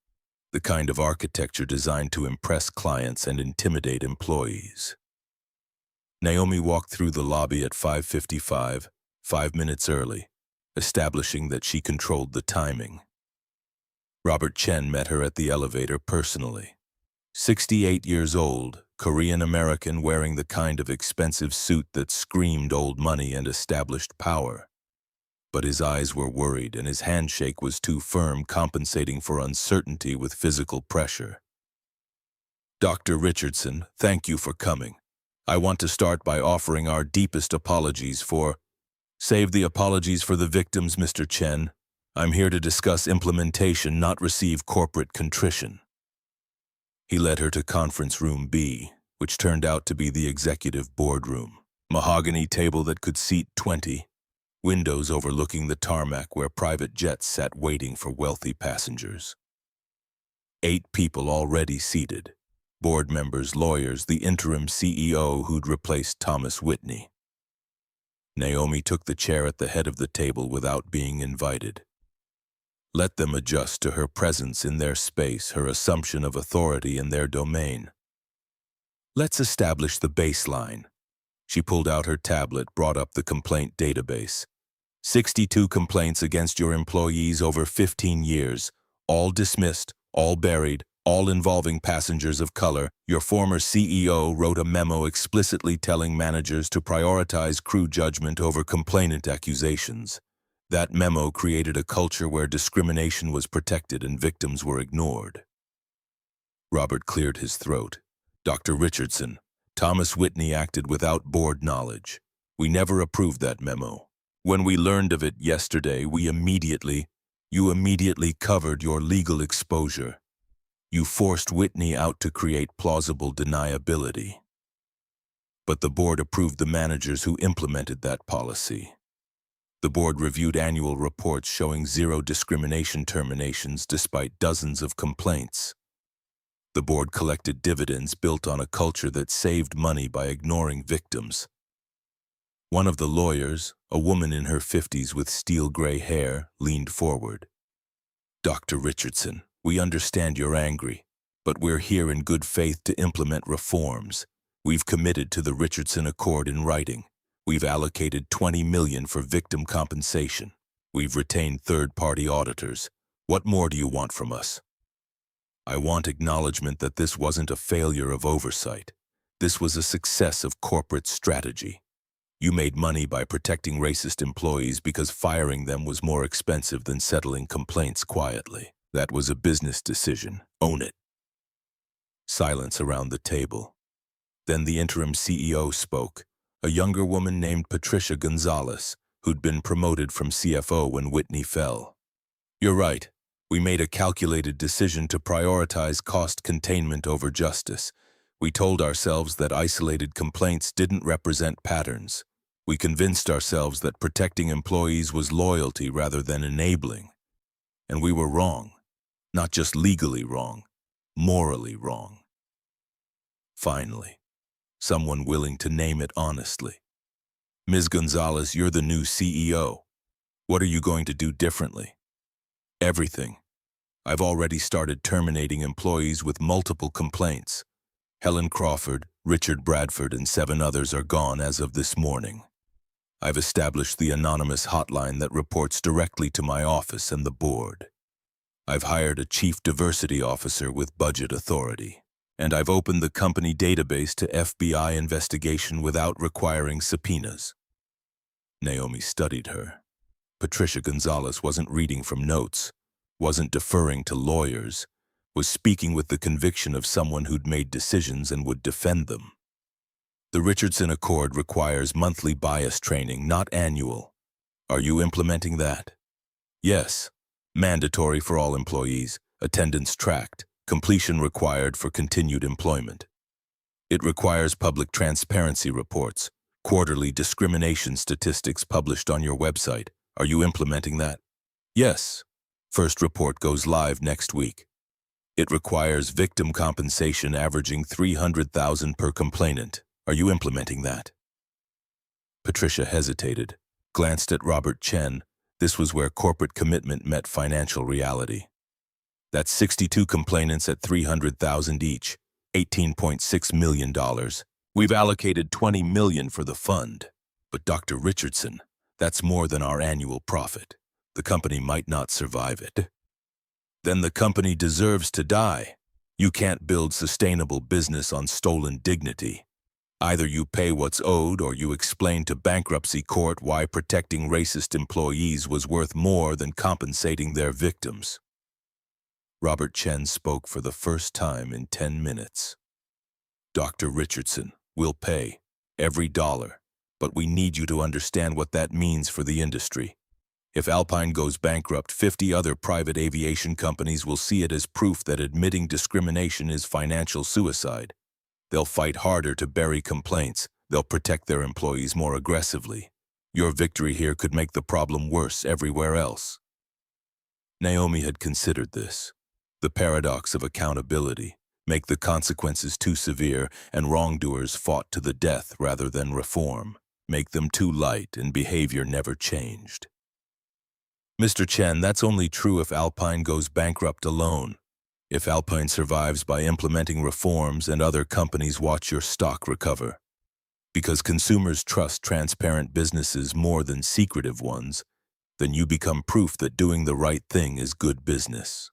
the kind of architecture designed to impress clients and intimidate employees. Naomi walked through the lobby at 5:55, 5 minutes early, establishing that she controlled the timing. Robert Chen met her at the elevator personally. 68 years old, Korean-American, wearing the kind of expensive suit that screamed old money and established power. But his eyes were worried and his handshake was too firm, compensating for uncertainty with physical pressure. "Dr. Richardson, thank you for coming. I want to start by offering our deepest apologies for—" "Save the apologies for the victims, Mr. Chen. I'm here to discuss implementation, not receive corporate contrition." He led her to conference room B, which turned out to be the executive boardroom. Mahogany table that could seat 20, windows overlooking the tarmac where private jets sat waiting for wealthy passengers. 8 people already seated. Board members, lawyers, the interim CEO who'd replaced Thomas Whitney. Naomi took the chair at the head of the table without being invited. Let them adjust to her presence in their space, her assumption of authority in their domain. Let's establish the baseline. She pulled out her tablet, brought up the complaint database. 62 complaints against your employees over 15 years, all dismissed, all buried, all involving passengers of color. Your former CEO wrote a memo explicitly telling managers to prioritize crew judgment over complainant accusations. That memo created a culture where discrimination was protected and victims were ignored. Robert cleared his throat. Dr. Richardson, Thomas Whitney acted without board knowledge. We never approved that memo. When we learned of it yesterday, you immediately covered your legal exposure. You forced Whitney out to create plausible deniability. But the board approved the managers who implemented that policy. The board reviewed annual reports showing zero discrimination terminations despite dozens of complaints. The board collected dividends built on a culture that saved money by ignoring victims. One of the lawyers, a woman in her 50s with steel-gray hair, leaned forward. Dr. Richardson, we understand you're angry, but we're here in good faith to implement reforms. We've committed to the Richardson Accord in writing. We've allocated $20 million for victim compensation. We've retained third-party auditors. What more do you want from us? I want acknowledgement that this wasn't a failure of oversight. This was a success of corporate strategy. You made money by protecting racist employees because firing them was more expensive than settling complaints quietly. That was a business decision. Own it. Silence around the table. Then the interim CEO spoke, a younger woman named Patricia Gonzalez, who'd been promoted from CFO when Whitney fell. You're right. We made a calculated decision to prioritize cost containment over justice. We told ourselves that isolated complaints didn't represent patterns. We convinced ourselves that protecting employees was loyalty rather than enabling. And we were wrong. Not just legally wrong, morally wrong. Finally, someone willing to name it honestly. Ms. Gonzalez, you're the new CEO. What are you going to do differently? Everything. I've already started terminating employees with multiple complaints. Helen Crawford, Richard Bradford, and 7 others are gone as of this morning. I've established the anonymous hotline that reports directly to my office and the board. I've hired a chief diversity officer with budget authority. And I've opened the company database to FBI investigation without requiring subpoenas. Naomi studied her. Patricia Gonzalez wasn't reading from notes, wasn't deferring to lawyers, was speaking with the conviction of someone who'd made decisions and would defend them. The Richardson Accord requires monthly bias training, not annual. Are you implementing that? Yes. Mandatory for all employees, attendance tracked, completion required for continued employment. It requires public transparency reports, quarterly discrimination statistics published on your website. Are you implementing that? Yes. First report goes live next week. It requires victim compensation averaging $300,000 per complainant. Are you implementing that? Patricia hesitated, glanced at Robert Chen. This was where corporate commitment met financial reality. That's 62 complainants at $300,000 each, $18.6 million. We've allocated $20 million for the fund. But Dr. Richardson, that's more than our annual profit. The company might not survive it. Then the company deserves to die. You can't build sustainable business on stolen dignity. Either you pay what's owed or you explain to bankruptcy court why protecting racist employees was worth more than compensating their victims. Robert Chen spoke for the first time in 10 minutes. Dr. Richardson, we'll pay, every dollar, but we need you to understand what that means for the industry. If Alpine goes bankrupt, 50 other private aviation companies will see it as proof that admitting discrimination is financial suicide. They'll fight harder to bury complaints. They'll protect their employees more aggressively. Your victory here could make the problem worse everywhere else. Naomi had considered this. The paradox of accountability. Make the consequences too severe, and wrongdoers fought to the death rather than reform. Make them too light, and behavior never changed. Mr. Chen, that's only true if Alpine goes bankrupt alone. If Alpine survives by implementing reforms and other companies watch your stock recover. Because consumers trust transparent businesses more than secretive ones, then you become proof that doing the right thing is good business.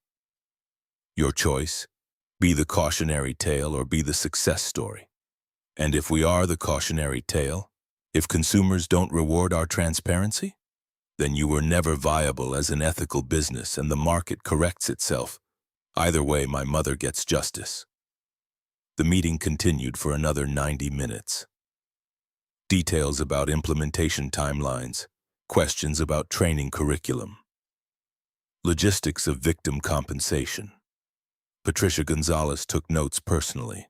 Your choice: be the cautionary tale or be the success story. And if we are the cautionary tale, if consumers don't reward our transparency, then you were never viable as an ethical business and the market corrects itself. Either way, my mother gets justice. The meeting continued for another 90 minutes. Details about implementation timelines, questions about training curriculum, logistics of victim compensation. Patricia Gonzalez took notes personally,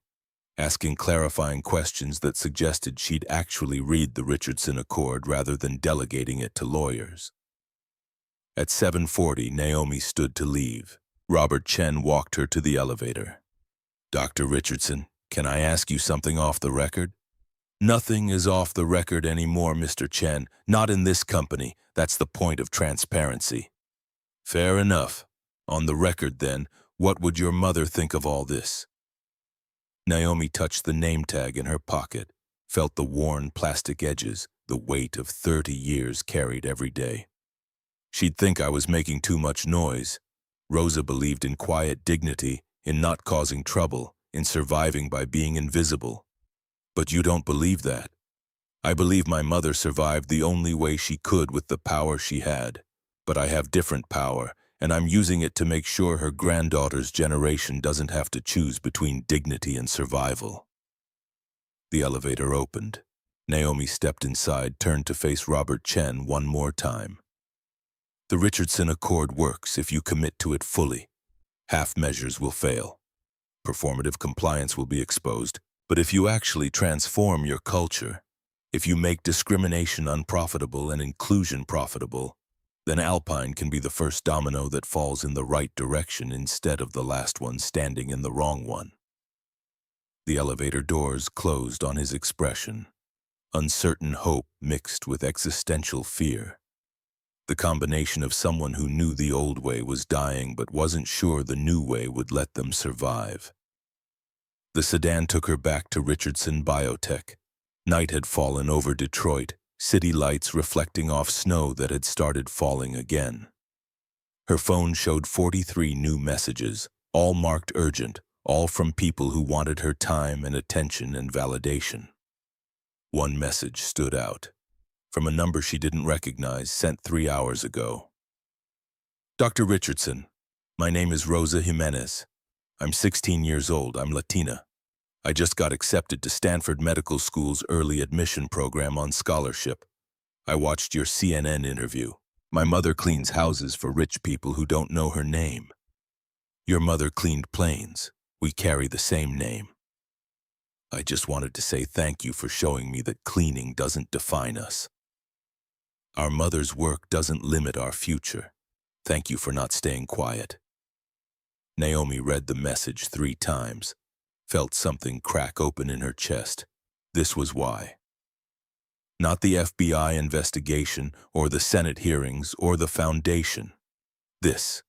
asking clarifying questions that suggested she'd actually read the Richardson Accord rather than delegating it to lawyers. At 7:40, Naomi stood to leave. Robert Chen walked her to the elevator. "Dr. Richardson, can I ask you something off the record?" "Nothing is off the record anymore, Mr. Chen. Not in this company. That's the point of transparency." "Fair enough. On the record, then, what would your mother think of all this?" Naomi touched the name tag in her pocket, felt the worn plastic edges, the weight of 30 years carried every day. "She'd think I was making too much noise. Rosa believed in quiet dignity, in not causing trouble, in surviving by being invisible. But you don't believe that. I believe my mother survived the only way she could with the power she had. But I have different power, and I'm using it to make sure her granddaughter's generation doesn't have to choose between dignity and survival." The elevator opened. Naomi stepped inside, turned to face Robert Chen one more time. "The Richardson Accord works if you commit to it fully. Half measures will fail. Performative compliance will be exposed. But if you actually transform your culture, if you make discrimination unprofitable and inclusion profitable, then Alpine can be the first domino that falls in the right direction instead of the last one standing in the wrong one." The elevator doors closed on his expression. Uncertain hope mixed with existential fear. The combination of someone who knew the old way was dying but wasn't sure the new way would let them survive. The sedan took her back to Richardson Biotech. Night had fallen over Detroit, city lights reflecting off snow that had started falling again. Her phone showed 43 new messages, all marked urgent, all from people who wanted her time and attention and validation. One message stood out, from a number she didn't recognize, sent 3 hours ago. "Dr. Richardson, my name is Rosa Jimenez. I'm 16 years old. I'm Latina. I just got accepted to Stanford Medical School's early admission program on scholarship. I watched your CNN interview. My mother cleans houses for rich people who don't know her name. Your mother cleaned planes. We carry the same name. I just wanted to say thank you for showing me that cleaning doesn't define us. Our mother's work doesn't limit our future. Thank you for not staying quiet." Naomi read the message 3 times, felt something crack open in her chest. This was why. Not the FBI investigation or the Senate hearings or the foundation. This.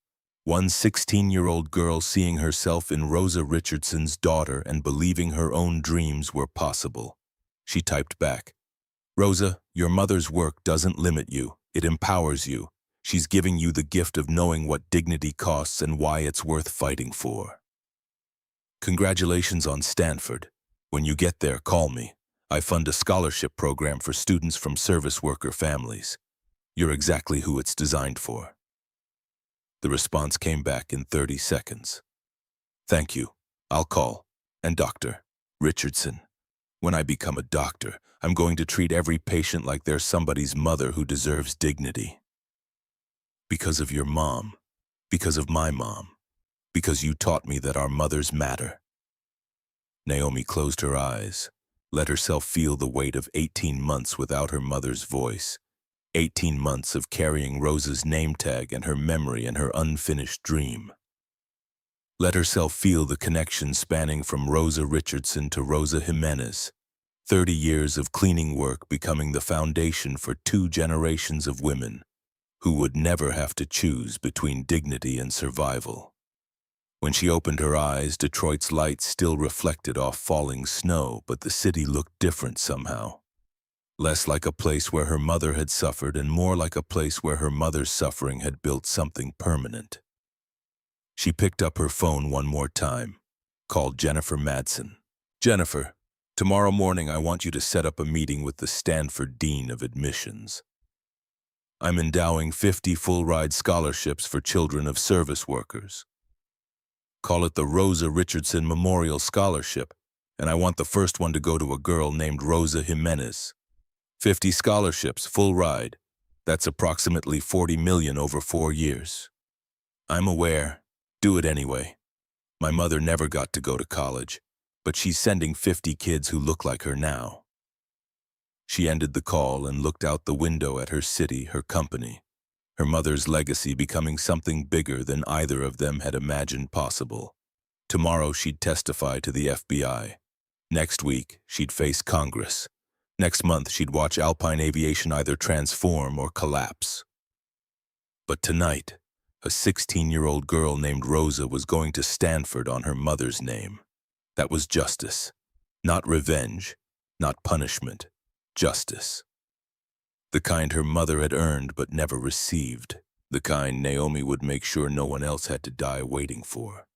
One 16-year-old girl seeing herself in Rosa Richardson's daughter and believing her own dreams were possible. She typed back, "Rosa, your mother's work doesn't limit you. It empowers you. She's giving you the gift of knowing what dignity costs and why it's worth fighting for. Congratulations on Stanford. When you get there, call me. I fund a scholarship program for students from service worker families. You're exactly who it's designed for." The response came back in 30 seconds. "Thank you. I'll call. And Dr. Richardson, when I become a doctor, I'm going to treat every patient like they're somebody's mother who deserves dignity. Because of your mom, because of my mom, because you taught me that our mothers matter." Naomi closed her eyes, let herself feel the weight of 18 months without her mother's voice, 18 months of carrying Rosa's name tag and her memory and her unfinished dream. Let herself feel the connection spanning from Rosa Richardson to Rosa Jimenez, 30 years of cleaning work becoming the foundation for 2 generations of women who would never have to choose between dignity and survival. When she opened her eyes, Detroit's lights still reflected off falling snow, but the city looked different somehow. Less like a place where her mother had suffered and more like a place where her mother's suffering had built something permanent. She picked up her phone one more time, called Jennifer Madsen. "Jennifer, tomorrow morning I want you to set up a meeting with the Stanford Dean of Admissions. I'm endowing 50 full-ride scholarships for children of service workers. Call it the Rosa Richardson Memorial Scholarship, and I want the first one to go to a girl named Rosa Jimenez. 50 scholarships, full ride. That's approximately 40 million over 4 years. I'm aware. Do it anyway. My mother never got to go to college, but she's sending 50 kids who look like her now." She ended the call and looked out the window at her city, her company, her mother's legacy becoming something bigger than either of them had imagined possible. Tomorrow she'd testify to the FBI. Next week, she'd face Congress. Next month, she'd watch Alpine Aviation either transform or collapse. But tonight, a 16-year-old girl named Rosa was going to Stanford on her mother's name. That was justice. Not revenge, not punishment, justice. The kind her mother had earned but never received. The kind Naomi would make sure no one else had to die waiting for.